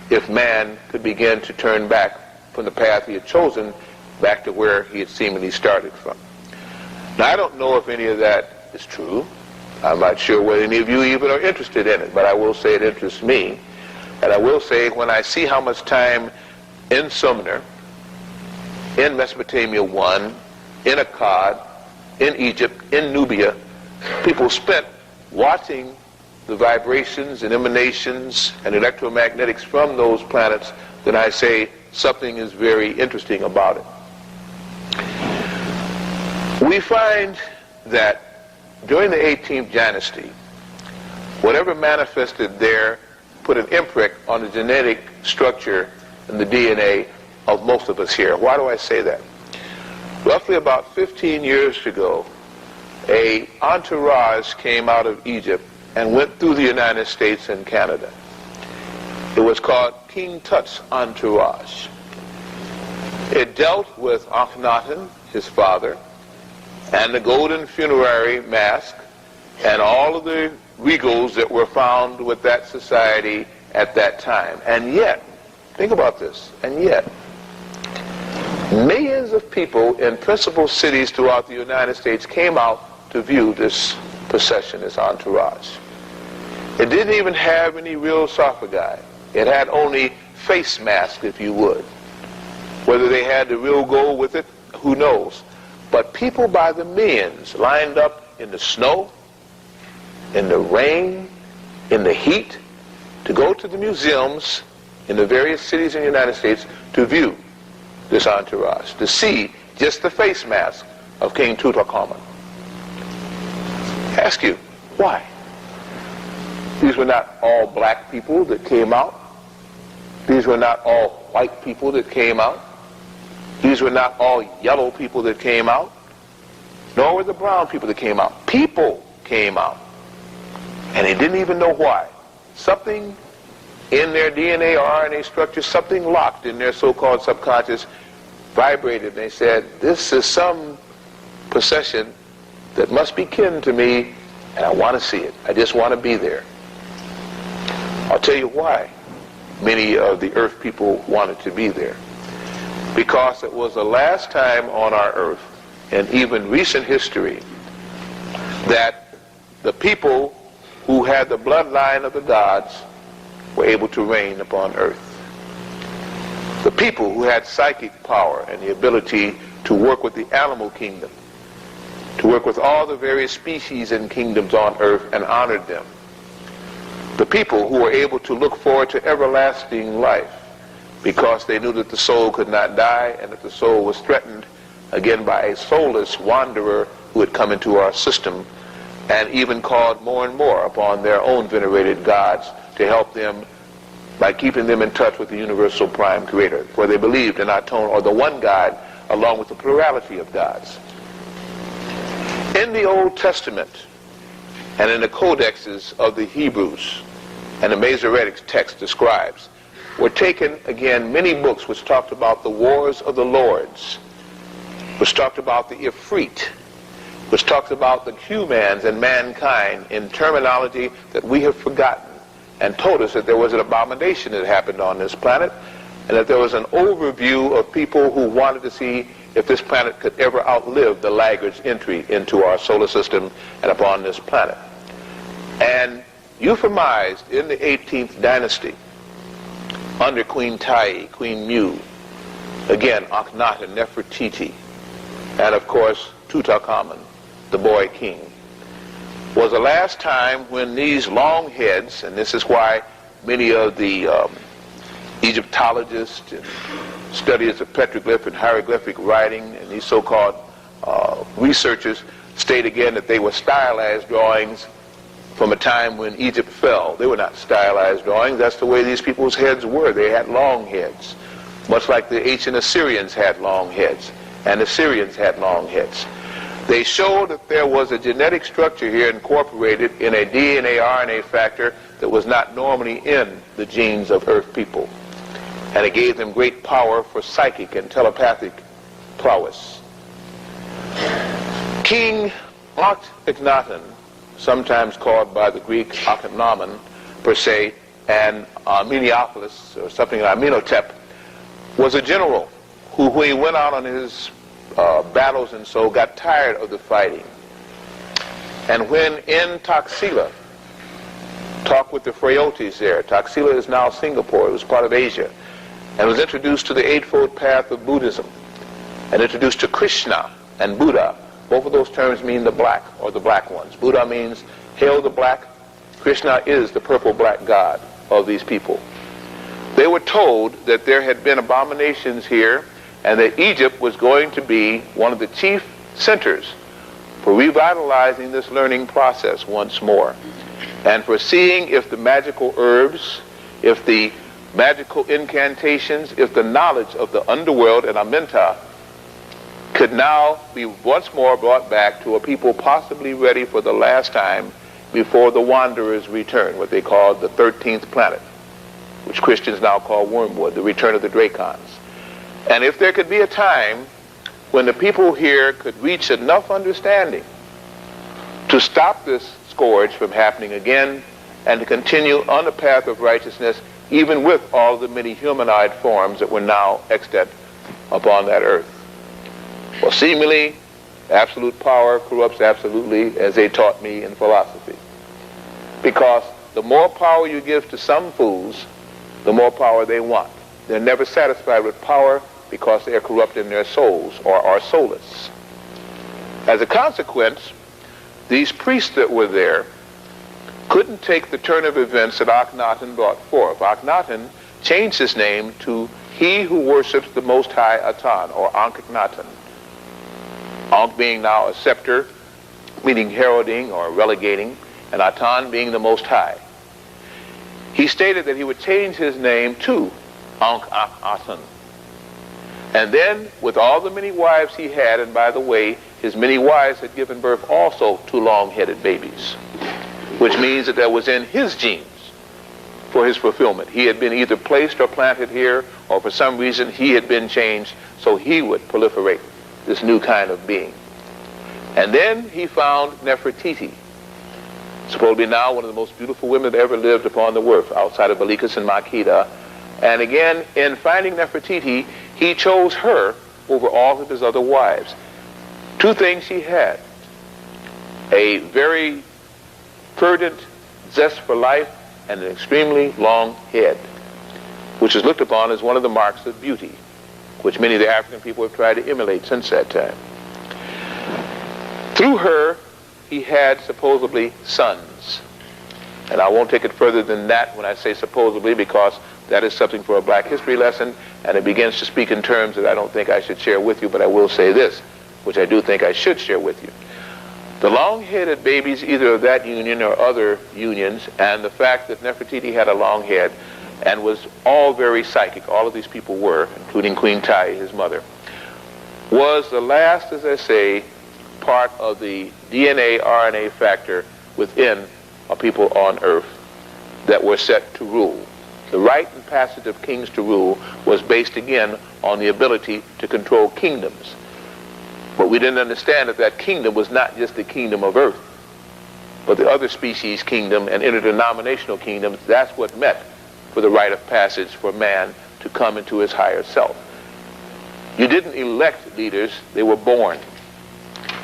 if man could begin to turn back from the path he had chosen back to where he had seemingly started from. Now, I don't know if any of that is true. I'm not sure whether any of you even are interested in it, but I will say it interests me. And I will say, when I see how much time in Sumner, in Mesopotamia 1, in Akkad, in Egypt, in Nubia, people spent watching the vibrations and emanations and electromagnetics from those planets, then I say something is very interesting about it. We find that during the 18th dynasty, whatever manifested there put an imprint on the genetic structure and the DNA of most of us here. Why do I say that? Roughly about 15 years ago, a entourage came out of Egypt and went through the United States and Canada. It was called King Tut's entourage. It dealt with Akhenaten, his father, and the golden funerary mask, and all of the regals that were found with that society at that time. And yet, think about this, and yet, millions of people in principal cities throughout the United States came out to view this procession, this entourage. It didn't even have any real sarcophagi. It had only face masks, if you would. Whether they had the real gold with it, who knows? But people by the millions lined up in the snow, in the rain, in the heat, to go to the museums in the various cities in the United States to view this entourage, to see just the face mask of King Tutankhamun. Ask you, why? These were not all black people that came out. These were not all white people that came out. These were not all yellow people that came out. Nor were the brown people that came out. People came out. And they didn't even know why. Something in their DNA or RNA structure, something locked in their so-called subconscious vibrated. And they said, this is some procession that must be kin to me, and I want to see it. I just want to be there. I'll tell you why many of the earth people wanted to be there. Because it was the last time on our earth, in even recent history, that the people who had the bloodline of the gods were able to reign upon earth. The people who had psychic power and the ability to work with the animal kingdom, to work with all the various species and kingdoms on earth and honored them. The people who were able to look forward to everlasting life because they knew that the soul could not die and that the soul was threatened again by a soulless wanderer who had come into our system and even called more and more upon their own venerated gods to help them by keeping them in touch with the universal prime creator, for they believed in Aton, or the one God, along with the plurality of gods. In the Old Testament and in the codexes of the Hebrews and the Masoretic text describes, were taken again many books which talked about the wars of the lords, which talked about the Ifrit, which talked about the humans and mankind in terminology that we have forgotten, and told us that there was an abomination that happened on this planet, and that there was an overview of people who wanted to see if this planet could ever outlive the laggard's entry into our solar system and upon this planet. And euphemized in the 18th dynasty, under Queen Tai, Queen Mu, again Akhenaten, Nefertiti, and of course Tutankhamun, the boy king, was the last time when these long heads, and this is why many of the Egyptologists and studiers of petroglyph and hieroglyphic writing and these so-called researchers state again that they were stylized drawings from a time when Egypt fell. They were not stylized drawings. That's the way these people's heads were. They had long heads, much like the ancient Assyrians had long heads, and the Syrians had long heads. They showed that there was a genetic structure here incorporated in a DNA RNA factor that was not normally in the genes of Earth people. And it gave them great power for psychic and telepathic prowess. King Akhenaten, sometimes called by the Greek Akhenamen per se, and Minneapolis, or something like Amenhotep, was a general who, when he went out on his battles and so, got tired of the fighting. And when in Taxila, talked with the Frayotes there. Taxila is now Singapore. It was part of Asia. And was introduced to the Eightfold Path of Buddhism, and introduced to Krishna and Buddha. Both of those terms mean the black, or the black ones. Buddha means hail the black. Krishna is the purple-black god of these people. They were told that there had been abominations here, and that Egypt was going to be one of the chief centers for revitalizing this learning process once more, and for seeing if the magical herbs, if the magical incantations, if the knowledge of the underworld and Amenta could now be once more brought back to a people possibly ready for the last time before the wanderers return, what they call the 13th planet, which Christians now call Wormwood, the return of the Dracons. And if there could be a time when the people here could reach enough understanding to stop this scourge from happening again and to continue on the path of righteousness, even with all the many humanoid forms that were now extant upon that earth. Well, seemingly, absolute power corrupts absolutely, as they taught me in philosophy. Because the more power you give to some fools, the more power they want. They're never satisfied with power because they are corrupt in their souls, or are soulless. As a consequence, these priests that were there couldn't take the turn of events that Akhenaten brought forth. Akhenaten changed his name to He Who Worships the Most High Atan, or Ankh-Naten. Ankh being now a scepter, meaning heralding or relegating, and Atan being the Most High. He stated that he would change his name to Ankh-Atan. And then, with all the many wives he had, and by the way, his many wives had given birth also to long-headed babies, which means that that was in his genes for his fulfillment. He had been either placed or planted here, or for some reason he had been changed so he would proliferate this new kind of being. And then he found Nefertiti, supposed to be now one of the most beautiful women that ever lived upon the earth, outside of Balikas and Makeda. And again, in finding Nefertiti, he chose her over all of his other wives. Two things she had: a very verdant zest for life and an extremely long head, which is looked upon as one of the marks of beauty, which many of the African people have tried to emulate since that time. Through her, he had supposedly sons. And I won't take it further than that when I say supposedly, because that is something for a black history lesson, and it begins to speak in terms that I don't think I should share with you, but I will say this, which I do think I should share with you. The long-headed babies, either of that union or other unions, and the fact that Nefertiti had a long head and was all very psychic, all of these people were, including Queen Tai, his mother, was the last, as I say, part of the DNA, RNA factor within a people on earth that were set to rule. The right and passage of kings to rule was based again on the ability to control kingdoms. But we didn't understand that that kingdom was not just the kingdom of earth, but the other species kingdom and interdenominational kingdoms. That's what meant for the rite of passage for man to come into his higher self. You didn't elect leaders, they were born.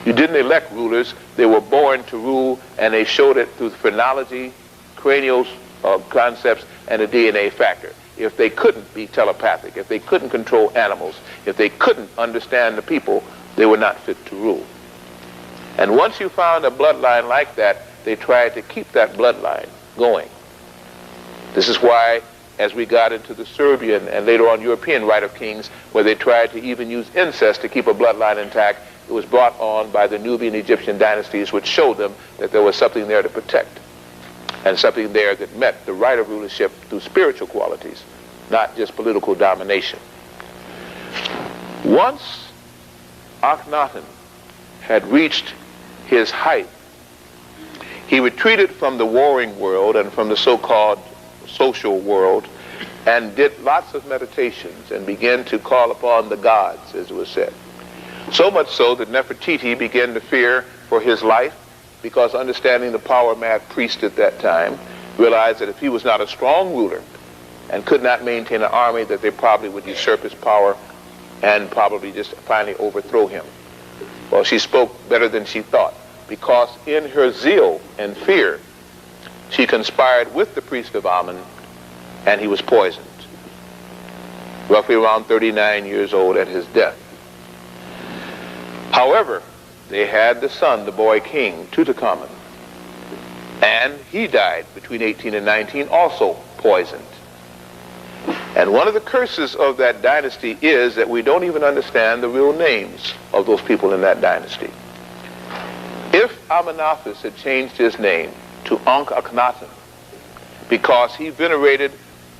You didn't elect rulers, they were born to rule, and they showed it through phrenology, cranial concepts, and a DNA factor. If they couldn't be telepathic, if they couldn't control animals, if they couldn't understand the people, they were not fit to rule. And once you found a bloodline like that, they tried to keep that bloodline going. This is why, as we got into the Serbian and later on European rite of kings, where they tried to even use incest to keep a bloodline intact, it was brought on by the Nubian Egyptian dynasties, which showed them that there was something there to protect, and something there that met the right of rulership through spiritual qualities, not just political domination. Once Akhenaten had reached his height, he retreated from the warring world and from the so-called social world and did lots of meditations and began to call upon the gods, as it was said. So much so that Nefertiti began to fear for his life, because understanding the power-mad priest at that time, realized that if he was not a strong ruler and could not maintain an army, that they probably would usurp his power and probably just finally overthrow him. Well, she spoke better than she thought, because in her zeal and fear, she conspired with the priest of Ammon, and he was poisoned, roughly around 39 years old at his death. However, they had the son, the boy king, Tutankhamun, and he died between 18 and 19, also poisoned. And one of the curses of that dynasty is that we don't even understand the real names of those people in that dynasty. If Amenphis had changed his name to Ankh-Akhenaten because he venerated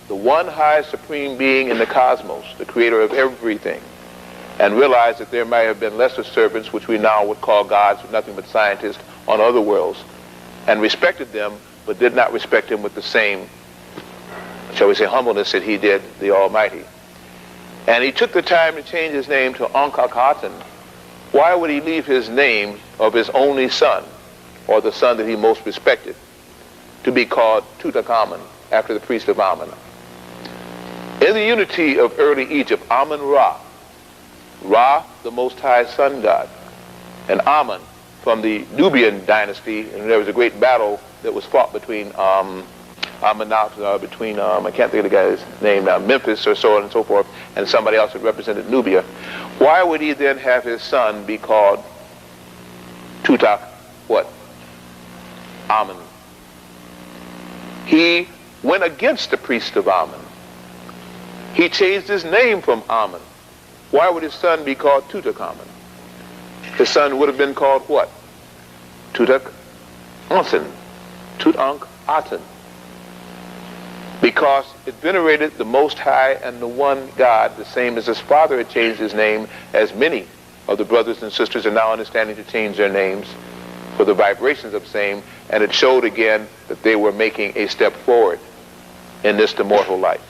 the one high supreme being in the cosmos, the creator of everything, and realized that there might have been lesser servants, which we now would call gods, nothing but scientists, on other worlds, and respected them, but did not respect him with the same, shall we say, humbleness that he did the Almighty. And he took the time to change his name to Ankh-Akhenaten. Why would he leave his name of his only son, or the son that he most respected, to be called Tutankhamun, after the priest of Ammon? In the unity of early Egypt, Amun-Ra, Ra, the Most High Sun God, and Amun from the Nubian dynasty, and there was a great battle that was fought between I can't think of the guy's name now, Memphis or so on and so forth, and somebody else that represented Nubia. Why would he then have his son be called Tutak, what? Amun. He went against the priest of Amun. He changed his name from Amun. Why would his son be called Tutankhamun? His son would have been called what? Tutak-Aten. Tutankh-Aten. Because it venerated the Most High and the one God, the same as his father had changed his name, as many of the brothers and sisters are now understanding to change their names for the vibrations of same, and it showed again that they were making a step forward in this immortal life.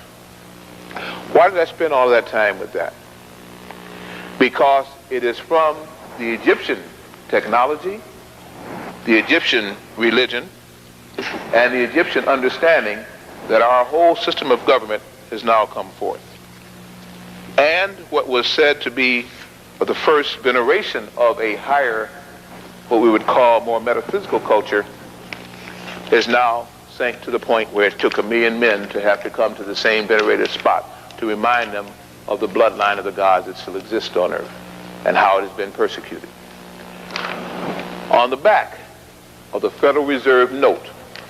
Why did I spend all that time with that? Because it is from the Egyptian technology, the Egyptian religion, and the Egyptian understanding that our whole system of government has now come forth. And what was said to be the first veneration of a higher, what we would call more metaphysical culture, is now sank to the point where it took 1 million men to have to come to the same venerated spot to remind them of the bloodline of the gods that still exist on earth and how it has been persecuted. On the back of the Federal Reserve note,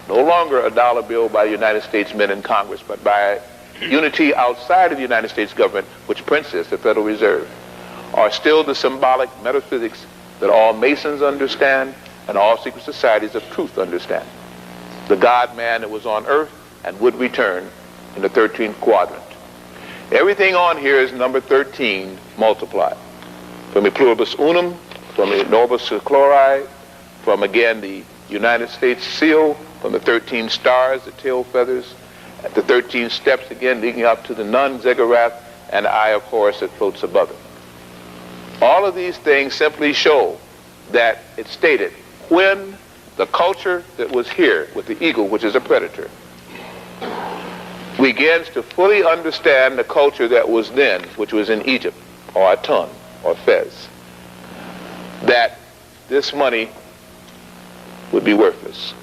no longer a dollar bill by the United States men in Congress, but by unity outside of the United States government, which prints this, the Federal Reserve, are still the symbolic metaphysics that all Masons understand and all secret societies of truth understand. The God-man that was on earth and would return in the 13th quadrant. Everything on here is number 13 multiplied. From a pluribus unum, from a novus chlori, from again the United States seal, from the 13 stars, the tail feathers, at the 13 steps again leading up to the nun Ziggurat and the eye of Horus that floats above it. All of these things simply show that it stated when the culture that was here with the eagle, which is a predator, begins to fully understand the culture that was then, which was in Egypt, or Aton, or Fez, that this money would be worthless.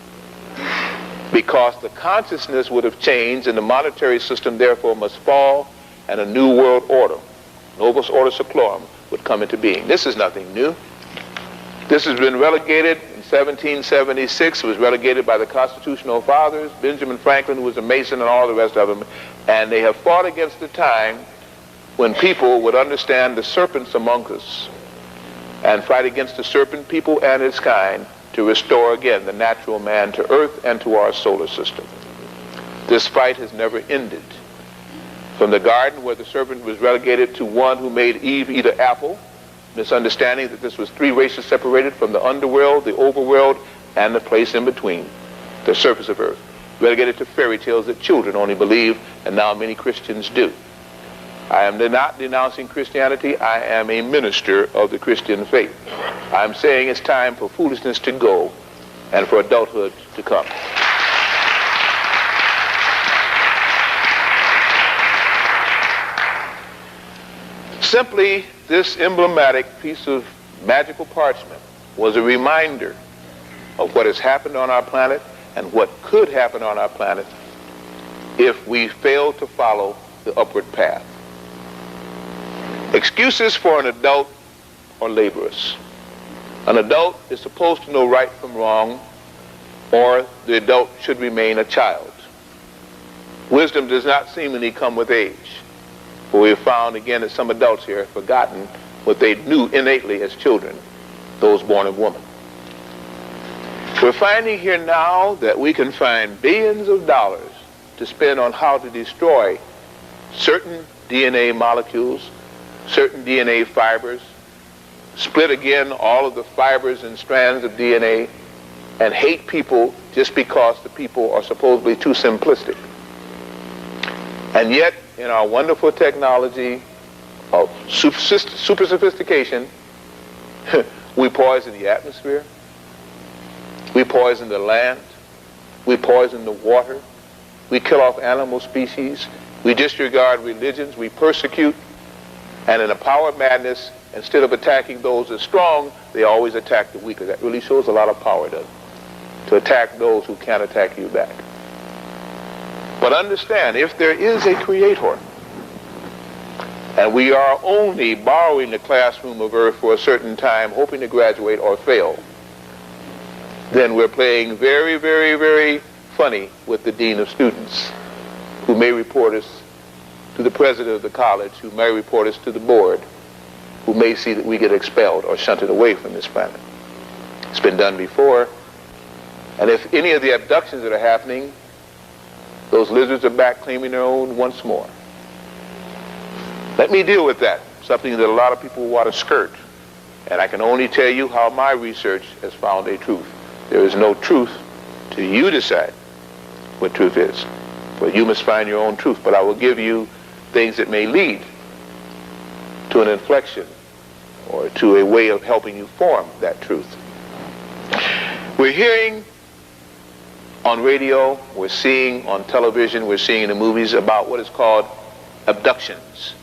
Because the consciousness would have changed and the monetary system therefore must fall and a new world order, Novus Ordo Seclorum, would come into being. This is nothing new. This has been relegated in 1776. It was relegated by the Constitutional Fathers, Benjamin Franklin, who was a Mason, and all the rest of them. And they have fought against the time when people would understand the serpents among us and fight against the serpent people and its kind to restore again the natural man to earth and to our solar system. This fight has never ended. From the garden where the serpent was relegated to one who made Eve eat an apple, misunderstanding that this was 3 races separated from the underworld, the overworld, and the place in between, the surface of earth, relegated to fairy tales that children only believe, and now many Christians do. I am not denouncing Christianity. I am a minister of the Christian faith. I'm saying it's time for foolishness to go and for adulthood to come. Simply, this emblematic piece of magical parchment was a reminder of what has happened on our planet and what could happen on our planet if we fail to follow the upward path. Excuses for an adult are laborious. An adult is supposed to know right from wrong, or the adult should remain a child. Wisdom does not seemingly come with age, for we have found again that some adults here have forgotten what they knew innately as children, those born of woman. We're finding here now that we can find billions of dollars to spend on how to destroy certain DNA molecules, certain DNA fibers, split again all of the fibers and strands of DNA, and hate people just because the people are supposedly too simplistic. And yet, in our wonderful technology of super sophistication, we poison the atmosphere, we poison the land, we poison the water, we kill off animal species, we disregard religions, we persecute, and in a power madness, instead of attacking those that are strong, they always attack the weaker. That really shows a lot of power, doesn't it? To attack those who can't attack you back. But understand, if there is a creator, and we are only borrowing the classroom of earth for a certain time, hoping to graduate or fail, then we're playing very, very, very funny with the dean of students, who may report us to the president of the college, who may report us to the board, who may see that we get expelled or shunted away from this planet. It's been done before. And if any of the abductions that are happening, those lizards are back claiming their own once more. Let me deal with that, something that a lot of people want to skirt. And I can only tell you how my research has found a truth. There is no truth till you decide what truth is. But you must find your own truth. But I will give you things that may lead to an inflection or to a way of helping you form that truth. We're hearing on radio, we're seeing on television, we're seeing in the movies about what is called abductions.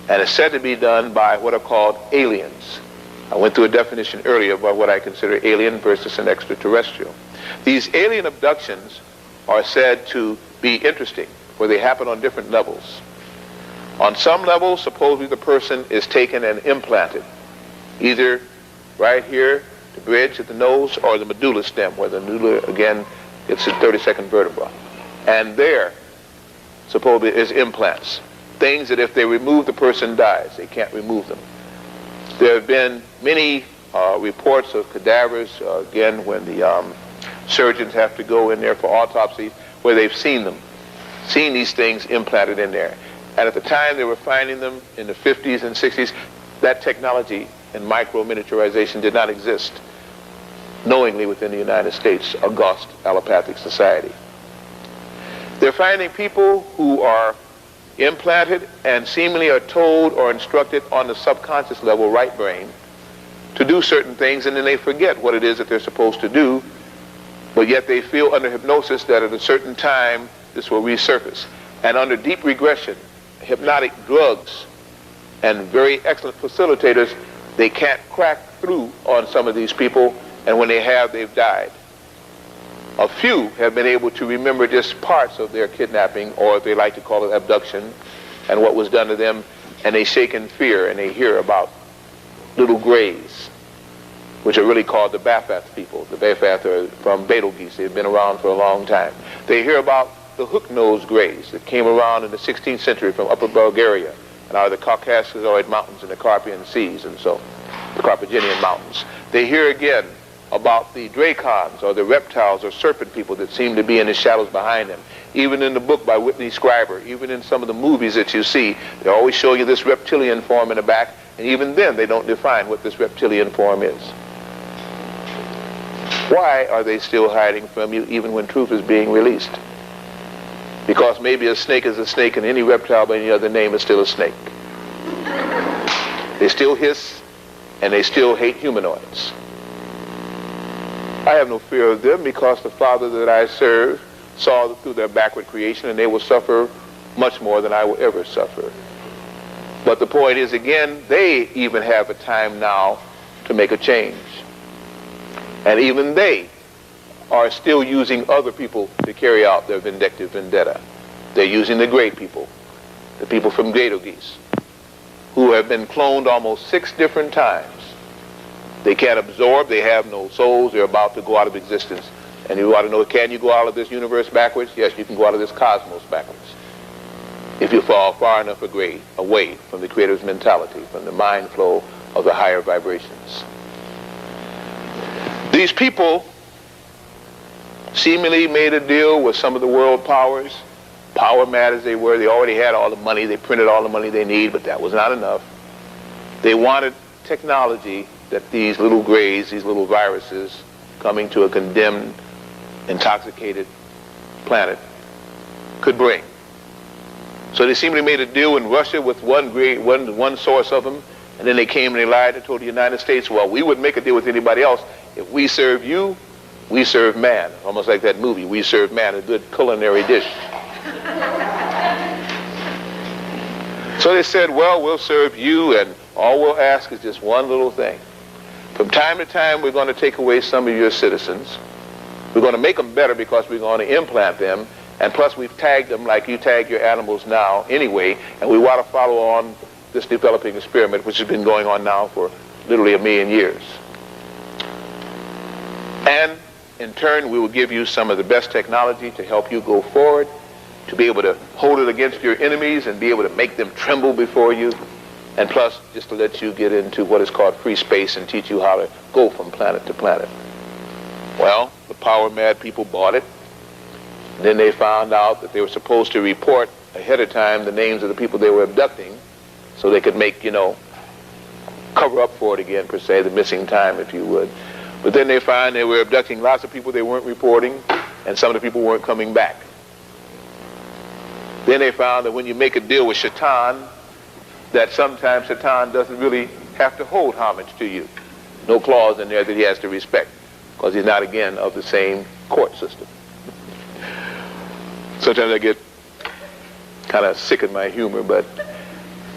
And it's said to be done by what are called aliens. I went through a definition earlier about what I consider alien versus an extraterrestrial. These alien abductions are said to be interesting, for they happen on different levels. On some levels, supposedly the person is taken and implanted, either right here, the bridge at the nose, or the medulla stem, where the medulla, again, it's the 32nd vertebra. And there, supposedly, is implants. Things that if they remove the person dies, they can't remove them. There have been many reports of cadavers, again, when the surgeons have to go in there for autopsy, where they've seen these things implanted in there. And at the time they were finding them in the 50s and 60s, that technology and micro-miniaturization did not exist knowingly within the United States august allopathic society. They're finding people who are implanted and seemingly are told or instructed on the subconscious level, right brain, to do certain things, and then they forget what it is that they're supposed to do, but yet they feel under hypnosis that at a certain time this will resurface. And under deep regression, hypnotic drugs and very excellent facilitators, they can't crack through on some of these people, and when they have, they've died. A few have been able to remember just parts of their kidnapping, or they like to call it abduction, and what was done to them, and they shake in fear, and they hear about little grays, which are really called the Bafath people. The Bafath are from Betelgeuse. They've been around for a long time. They hear about the hook-nosed grays that came around in the 16th century from Upper Bulgaria and out of the Caucasoid Mountains and the Carpathian Seas, and so the Carpathian Mountains. They hear again about the dracons, or the reptiles or serpent people that seem to be in the shadows behind them. Even in the book by Whitney Scriber, even in some of the movies that you see, they're always showing you this reptilian form in the back, and even then they don't define what this reptilian form is. Why are they still hiding from you even when truth is being released? Because maybe a snake is a snake, and any reptile by any other name is still a snake. They still hiss, and they still hate humanoids. I have no fear of them, because the Father that I serve saw through their backward creation, and they will suffer much more than I will ever suffer. But the point is, again, they even have a time now to make a change. And even they are still using other people to carry out their vindictive vendetta. They're using the great people, the people from Betelgeuse, who have been cloned almost 6 different times. They can't absorb, they have no souls, they're about to go out of existence. And you ought to know, can you go out of this universe backwards? Yes, you can go out of this cosmos backwards. If you fall far enough away from the Creator's mentality, from the mind flow of the higher vibrations. These people seemingly made a deal with some of the world powers, power mad as they were. They already had all the money, they printed all the money they need, but that was not enough. They wanted technology that these little grays, these little viruses, coming to a condemned, intoxicated planet, could bring. So they seemingly made a deal in Russia with one source of them, and then they came and they lied and told the United States, well, we wouldn't make a deal with anybody else. If we serve you, we serve man. Almost like that movie, We Serve Man, a good culinary dish. So they said, well, we'll serve you, and all we'll ask is just one little thing. From time to time, we're going to take away some of your citizens. We're going to make them better because we're going to implant them. And plus, we've tagged them like you tag your animals now anyway. And we want to follow on this developing experiment, which has been going on now for literally 1,000,000 years. And in turn, we will give you some of the best technology to help you go forward, to be able to hold it against your enemies and be able to make them tremble before you. And plus, just to let you get into what is called free space and teach you how to go from planet to planet. Well, the power mad people bought it. Then they found out that they were supposed to report ahead of time the names of the people they were abducting so they could make, cover up for it again, per se, the missing time, if you would. But then they find they were abducting lots of people they weren't reporting, and some of the people weren't coming back. Then they found that when you make a deal with Shaitan, that sometimes Shaitan doesn't really have to hold homage to you. No clause in there that he has to respect, because he's not, again, of the same court system. Sometimes I get kind of sick in my humor, but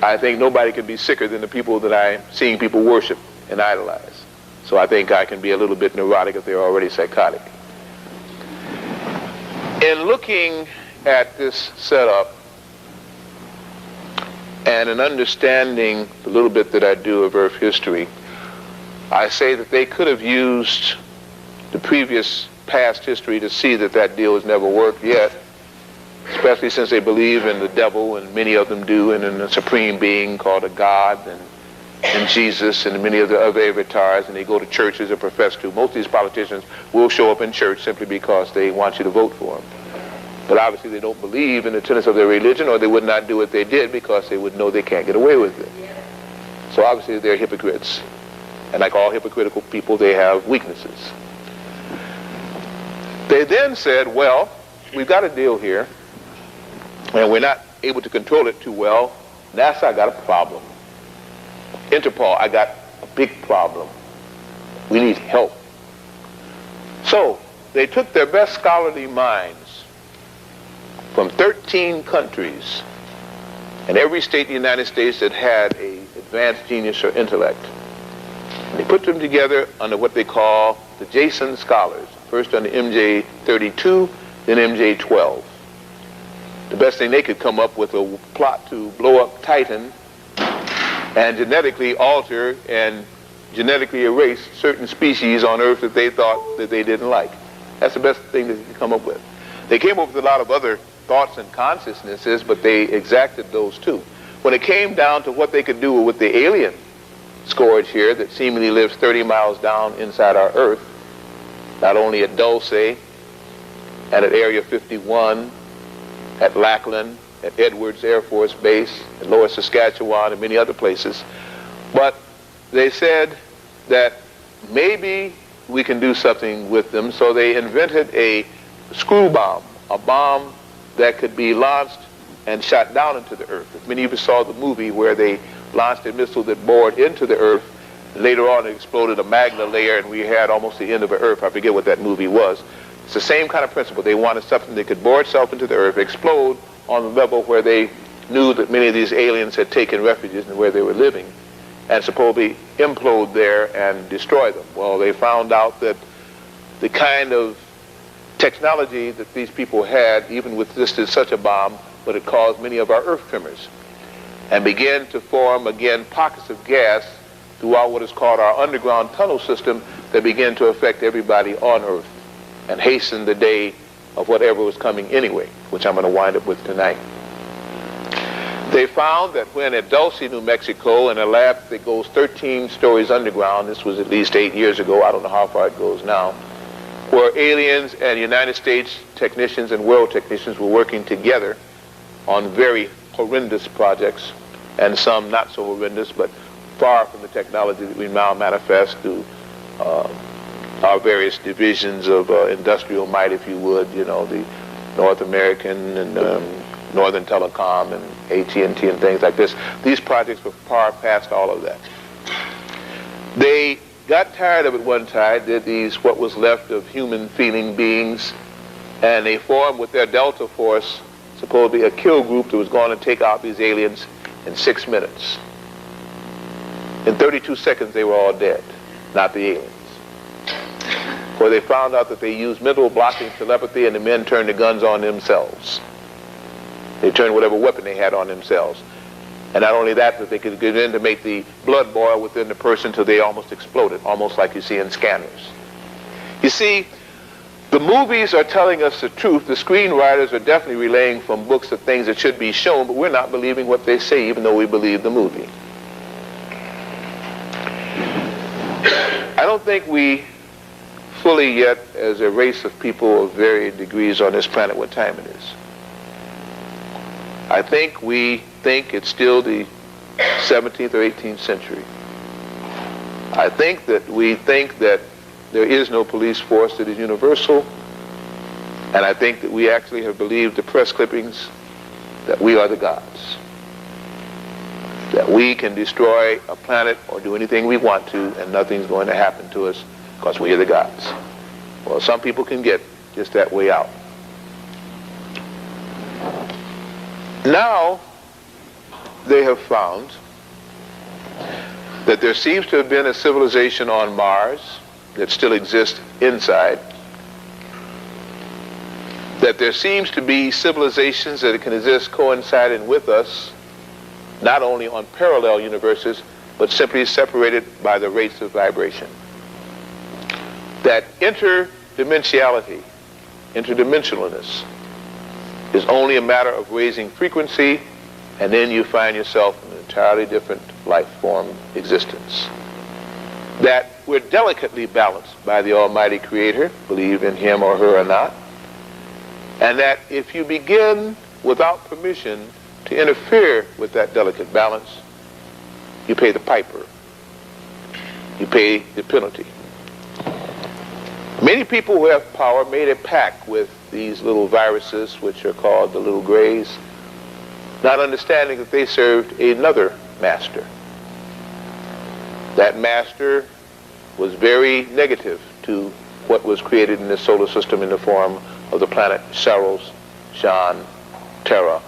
I think nobody can be sicker than the people that I'm seeing people worship and idolize. So I think I can be a little bit neurotic if they're already psychotic. In looking at this setup and in understanding the little bit that I do of Earth history, I say that they could have used the previous past history to see that that deal has never worked yet, especially since they believe in the devil, and many of them do, and in a supreme being called a God, and in Jesus, and many of the other avatars, and they go to churches and profess to. Most of these politicians will show up in church simply because they want you to vote for them. But obviously they don't believe in the tenets of their religion, or they would not do what they did because they would know they can't get away with it. So obviously they're hypocrites. And like all hypocritical people, they have weaknesses. They then said, well, we've got a deal here, and we're not able to control it too well. NASA, I got a problem. Interpol, I got a big problem. We need help. So they took their best scholarly minds from 13 countries and every state in the United States that had an advanced genius or intellect. And they put them together under what they call the Jason Scholars, first under MJ 32, then MJ 12. The best thing they could come up with a plot to blow up Titan and genetically alter and genetically erase certain species on Earth that they thought that they didn't like. That's the best thing that they could come up with. They came up with a lot of other thoughts and consciousnesses, but they exacted those too. When it came down to what they could do with the alien scourge here that seemingly lives 30 miles down inside our Earth, not only at Dulce and at Area 51, at Lackland, at Edwards Air Force Base, at Lower Saskatchewan, and many other places. But they said that maybe we can do something with them, so they invented a screw bomb, a bomb that could be launched and shot down into the Earth. If many of you saw the movie where they launched a missile that bored into the Earth, later on it exploded a magna layer and we had almost the end of the Earth. I forget what that movie was. It's the same kind of principle. They wanted something that could bore itself into the Earth, explode on the level where they knew that many of these aliens had taken refuges in where they were living and supposedly implode there and destroy them. Well, they found out that the kind of technology that these people had even resisted such a bomb, but it caused many of our earth tremors and began to form again pockets of gas throughout what is called our underground tunnel system that began to affect everybody on earth and hasten the day of whatever was coming anyway, which I'm going to wind up with tonight. They found that when at Dulce, New Mexico, in a lab that goes 13 stories underground, this was at least 8 years ago, I don't know how far it goes now, where aliens and United States technicians and world technicians were working together on very horrendous projects, and some not so horrendous, but far from the technology that we now manifest through our various divisions of industrial might, if you would, you know, the North American and Northern Telecom and AT&T and things like this. These projects were far past all of that. They got tired of it one time, did these, what was left of human feeling beings, and they formed with their Delta Force, supposedly a kill group that was going to take out these aliens in 6 minutes. In 32 seconds, they were all dead, not the aliens. For they found out that they used mental blocking telepathy, and the men turned the guns on themselves. They turned whatever weapon they had on themselves. And not only that, but they could get in to make the blood boil within the person till they almost exploded, almost like you see in scanners. You see, the movies are telling us the truth. The screenwriters are definitely relaying from books the things that should be shown, but we're not believing what they say, even though we believe the movie. I don't think we fully yet, as a race of people of varying degrees on this planet, what time it is. I think we think it's still the 17th or 18th century. I think that we think that there is no police force that is universal, and I think that we actually have believed the press clippings that we are the gods, that we can destroy a planet or do anything we want to and nothing's going to happen to us because we are the gods. Well, some people can get just that way out. Now, they have found that there seems to have been a civilization on Mars that still exists inside, that there seems to be civilizations that can exist coinciding with us, not only on parallel universes, but simply separated by the rates of vibration. That interdimensionality, interdimensionalness, is only a matter of raising frequency, and then you find yourself in an entirely different life form existence. That we're delicately balanced by the Almighty Creator, believe in Him or her or not, and that if you begin without permission to interfere with that delicate balance, you pay the piper. You pay the penalty. Many people who have power made a pact with these little viruses, which are called the little grays, not understanding that they served another master. That master was very negative to what was created in the solar system in the form of the planet Saros, Shan, Terra,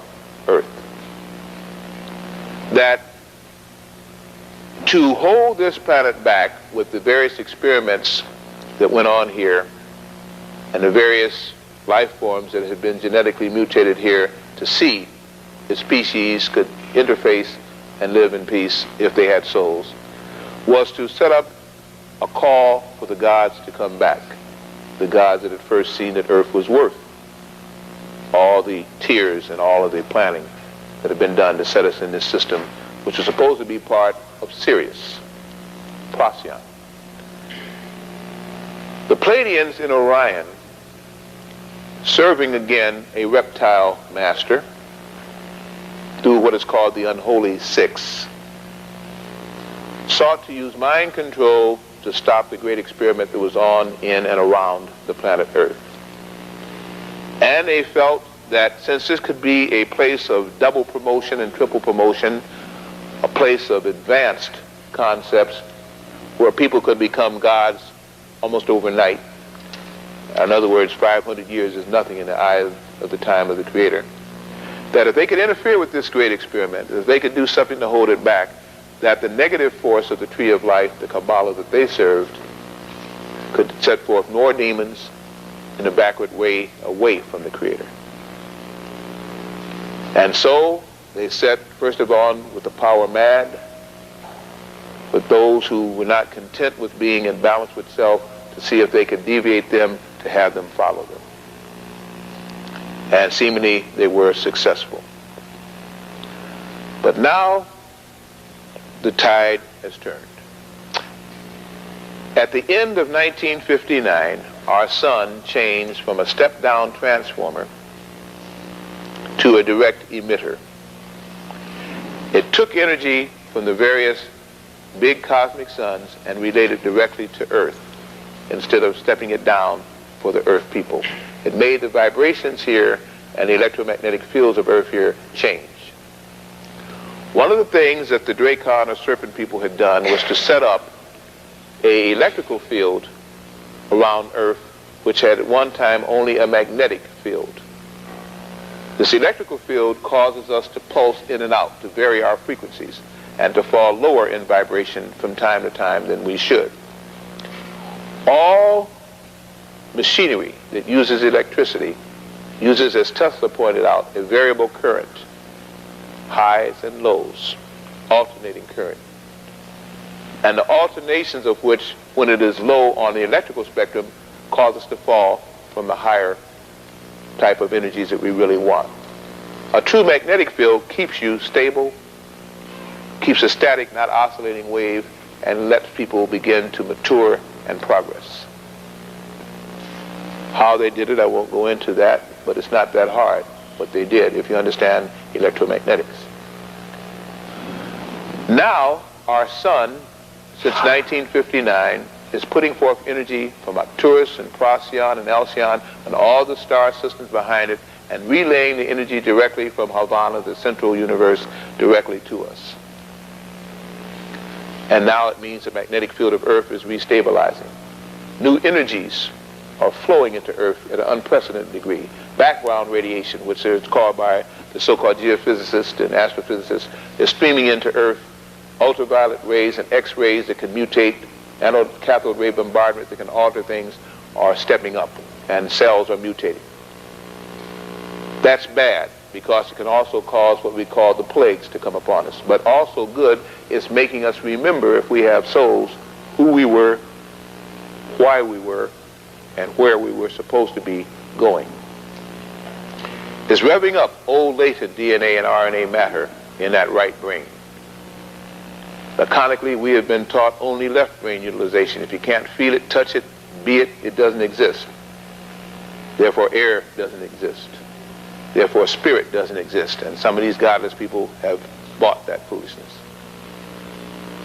Earth. That to hold this planet back with the various experiments that went on here and the various life forms that had been genetically mutated here to see if species could interface and live in peace if they had souls, was to set up a call for the gods to come back, the gods that had first seen that Earth was worth all the tears and all of the planning that had been done to set us in this system, which was supposed to be part of Sirius, Procyon. The Pleiadians in Orion, serving again a reptile master through what is called the Unholy Six, sought to use mind control to stop the great experiment that was on, in, and around the planet Earth. And they felt that since this could be a place of double promotion and triple promotion, a place of advanced concepts where people could become gods almost overnight. In other words, 500 years is nothing in the eye of the time of the Creator. that if they could interfere with this great experiment, if they could do something to hold it back, that the negative force of the tree of life, the Kabbalah that they served, could set forth more demons in a backward way away from the Creator. And so they set, first of all, with the power mad, with those who were not content with being in balance with self, to see if they could deviate them, to have them follow them. And seemingly they were successful. But now the tide has turned. At the end of 1959, our sun changed from a step-down transformer to a direct emitter. It took energy from the various big cosmic suns and relayed it directly to Earth instead of stepping it down for the Earth people. It made the vibrations here and the electromagnetic fields of Earth here change. One of the things that the Dracon or Serpent people had done was to set up an electrical field around Earth which had at one time only a magnetic field. This electrical field causes us to pulse in and out, to vary our frequencies, and to fall lower in vibration from time to time than we should. All machinery that uses electricity uses, as Tesla pointed out, a variable current, highs and lows, alternating current. And the alternations of which, when it is low on the electrical spectrum, cause us to fall from the higher type of energies that we really want. A true magnetic field keeps you stable, keeps a static, not oscillating wave, and lets people begin to mature and progress. How they did it, I won't go into that, but it's not that hard what they did if you understand electromagnetics. Now, our sun, since 1959, is putting forth energy from Arcturus and Procyon and Alcyon and all the star systems behind it, and relaying the energy directly from Havana, the central universe, directly to us. And now it means the magnetic field of Earth is restabilizing. New energies are flowing into Earth at an unprecedented degree. Background radiation, which is called by the so-called geophysicists and astrophysicists, is streaming into Earth. Ultraviolet rays and X-rays that can mutate, anode cathode ray bombardment that can alter things, are stepping up, and cells are mutating. That's bad, because it can also cause what we call the plagues to come upon us. But also good is making us remember, if we have souls, who we were, why we were, and where we were supposed to be going. It's revving up old latent DNA and RNA matter in that right brain. Laconically, we have been taught only left brain utilization. If you can't feel it, touch it, be it, it doesn't exist. Therefore, air doesn't exist. Therefore, spirit doesn't exist. And some of these godless people have bought that foolishness.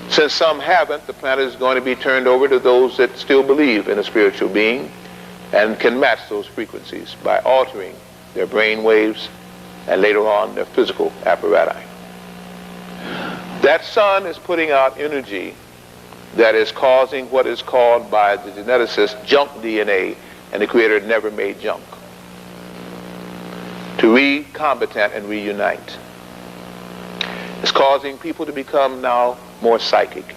Since some haven't, the planet is going to be turned over to those that still believe in a spiritual being and can match those frequencies by altering their brain waves and later on their physical apparatus. That sun is putting out energy that is causing what is called by the geneticists junk DNA, and the Creator never made junk, to recombitant and reunite. It's causing people to become now more psychic.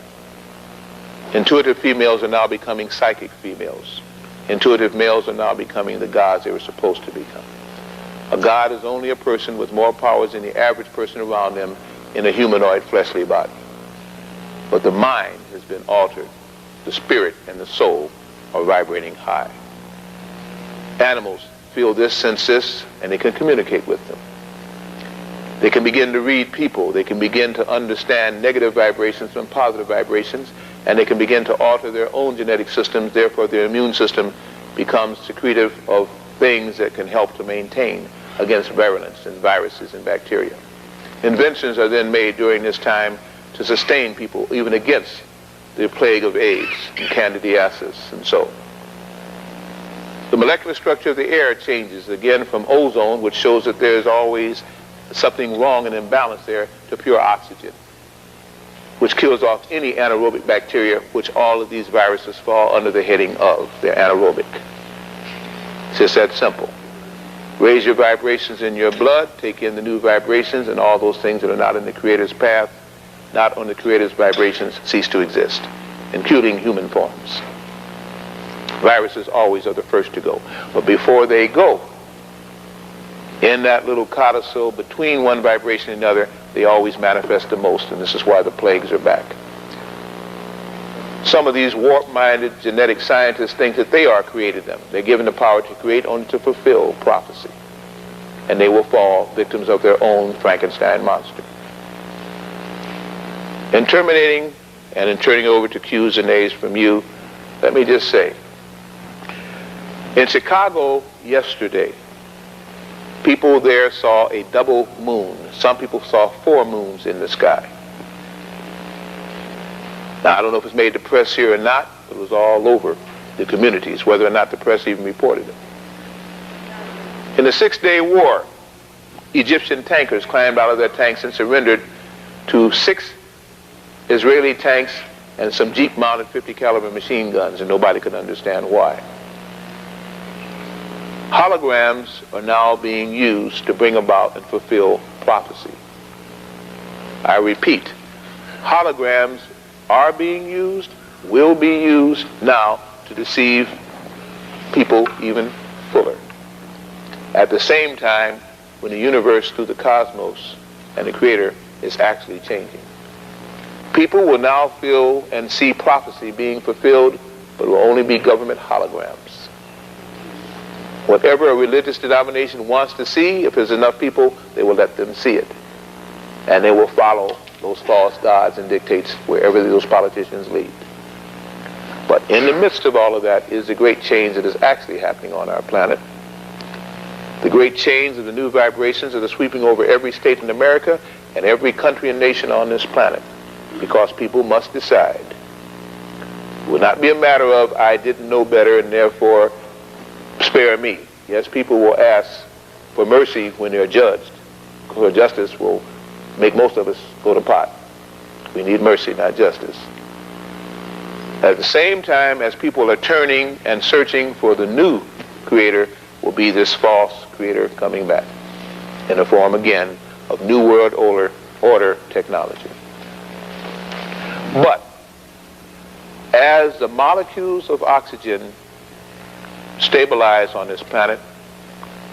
Intuitive females are now becoming psychic females. Intuitive males are now becoming the gods they were supposed to become. A god is only a person with more powers than the average person around them in a humanoid fleshly body. But the mind has been altered. The spirit and the soul are vibrating high. Animals feel this, sense this, and they can communicate with them. They can begin to read people. They can begin to understand negative vibrations from positive vibrations, and they can begin to alter their own genetic systems. Therefore, their immune system becomes secretive of things that can help to maintain against virulence and viruses and bacteria. Inventions are then made during this time to sustain people even against the plague of AIDS and candidiasis and so. The molecular structure of the air changes again from ozone, which shows that there's always something wrong and imbalance there, to pure oxygen, which kills off any anaerobic bacteria, which all of these viruses fall under the heading of. They're anaerobic. It's just that simple. Raise your vibrations in your blood, take in the new vibrations, and all those things that are not in the Creator's path, not on the Creator's vibrations, cease to exist, including human forms. Viruses always are the first to go. But before they go, in that little codicil between one vibration and another, they always manifest the most, and this is why the plagues are back. Some of these warp-minded genetic scientists think that they are created them. They're given the power to create only to fulfill prophecy. And they will fall victims of their own Frankenstein monster. In terminating and in turning over to Q's and A's from you, let me just say, in Chicago yesterday, people there saw a double moon. Some people saw 4 moons in the sky. Now, I don't know if it's made the press here or not, but it was all over the communities, whether or not the press even reported it. In the 6-day war, Egyptian tankers climbed out of their tanks and surrendered to 6 Israeli tanks and some Jeep-mounted 50 caliber machine guns, and nobody could understand why. Holograms are now being used to bring about and fulfill prophecy. I repeat, holograms are being used, will be used now to deceive people even fuller. At the same time, when the universe through the cosmos and the Creator is actually changing. People will now feel and see prophecy being fulfilled, but it will only be government holograms. Whatever a religious denomination wants to see, if there's enough people, they will let them see it. And they will follow those false gods and dictates wherever those politicians lead. But in the midst of all of that is the great change that is actually happening on our planet. The great change of the new vibrations that are sweeping over every state in America and every country and nation on this planet. Because people must decide. It will not be a matter of, I didn't know better and therefore spare me. Yes, people will ask for mercy when they're judged. Because justice will make most of us go to pot. We need mercy, not justice. At the same time as people are turning and searching for the new Creator, will be this false Creator coming back in the form again of New World Order technology. But as the molecules of oxygen stabilize on this planet,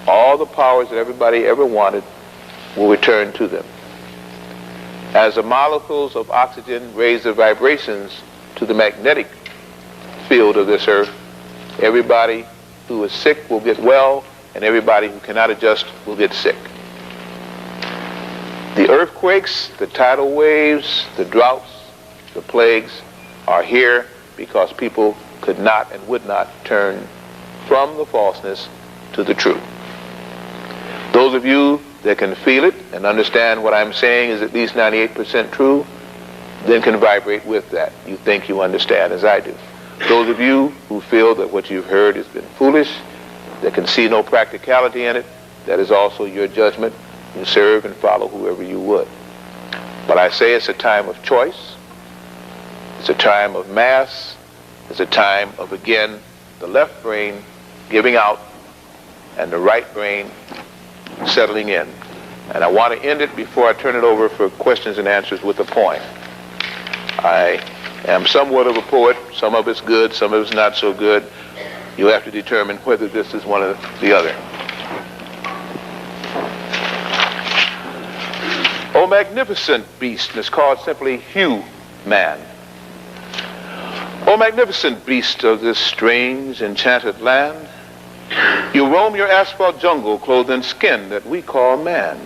all the powers that everybody ever wanted will return to them. As the molecules of oxygen raise their vibrations to the magnetic field of this earth, everybody who is sick will get well, and everybody who cannot adjust will get sick. The earthquakes, the tidal waves, the droughts, the plagues are here because people could not and would not turn from the falseness to the truth. Those of you that can feel it and understand what I'm saying is at least 98% true, then can vibrate with that. You think you understand as I do. Those of you who feel that what you've heard has been foolish, that can see no practicality in it, that is also your judgment. You serve and follow whoever you would. But I say it's a time of choice. It's a time of mass. It's a time of, again, the left brain giving out and the right brain settling in. And I want to end it before I turn it over for questions and answers with a poem. I am somewhat of a poet. Some of it's good, some of it's not so good. You have to determine whether this is one or the other. O magnificent beast, and it's called simply Hugh-Man. O magnificent beast of this strange, enchanted land, you roam your asphalt jungle clothed in skin that we call man.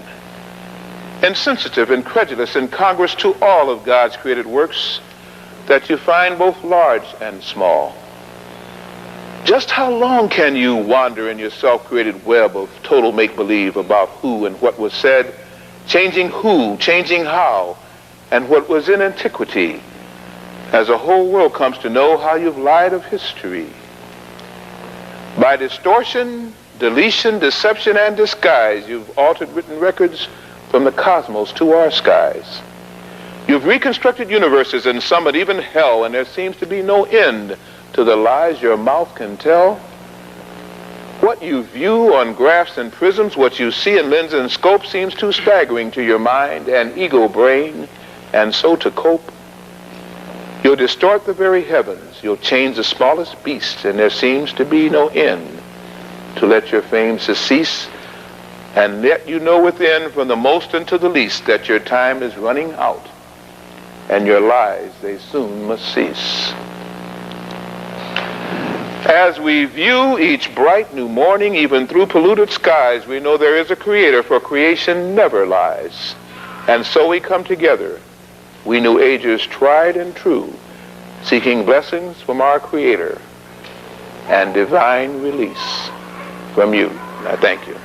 Insensitive, incredulous, incongruous to all of God's created works that you find both large and small. Just how long can you wander in your self-created web of total make-believe about who and what was said, changing who, changing how, and what was in antiquity, as the whole world comes to know how you've lied of history? By distortion, deletion, deception, and disguise, you've altered written records from the cosmos to our skies. You've reconstructed universes and summoned even hell, and there seems to be no end to the lies your mouth can tell. What you view on graphs and prisms, what you see in lenses and scope seems too staggering to your mind and ego brain, and so to cope, you'll distort the very heavens, you'll change the smallest beast, and there seems to be no end to let your fame cease, and yet you know within, from the most unto the least, that your time is running out, and your lies, they soon must cease. As we view each bright new morning, even through polluted skies, we know there is a creator, for creation never lies. And so we come together, we new agers tried and true, seeking blessings from our creator and divine release from you. I thank you.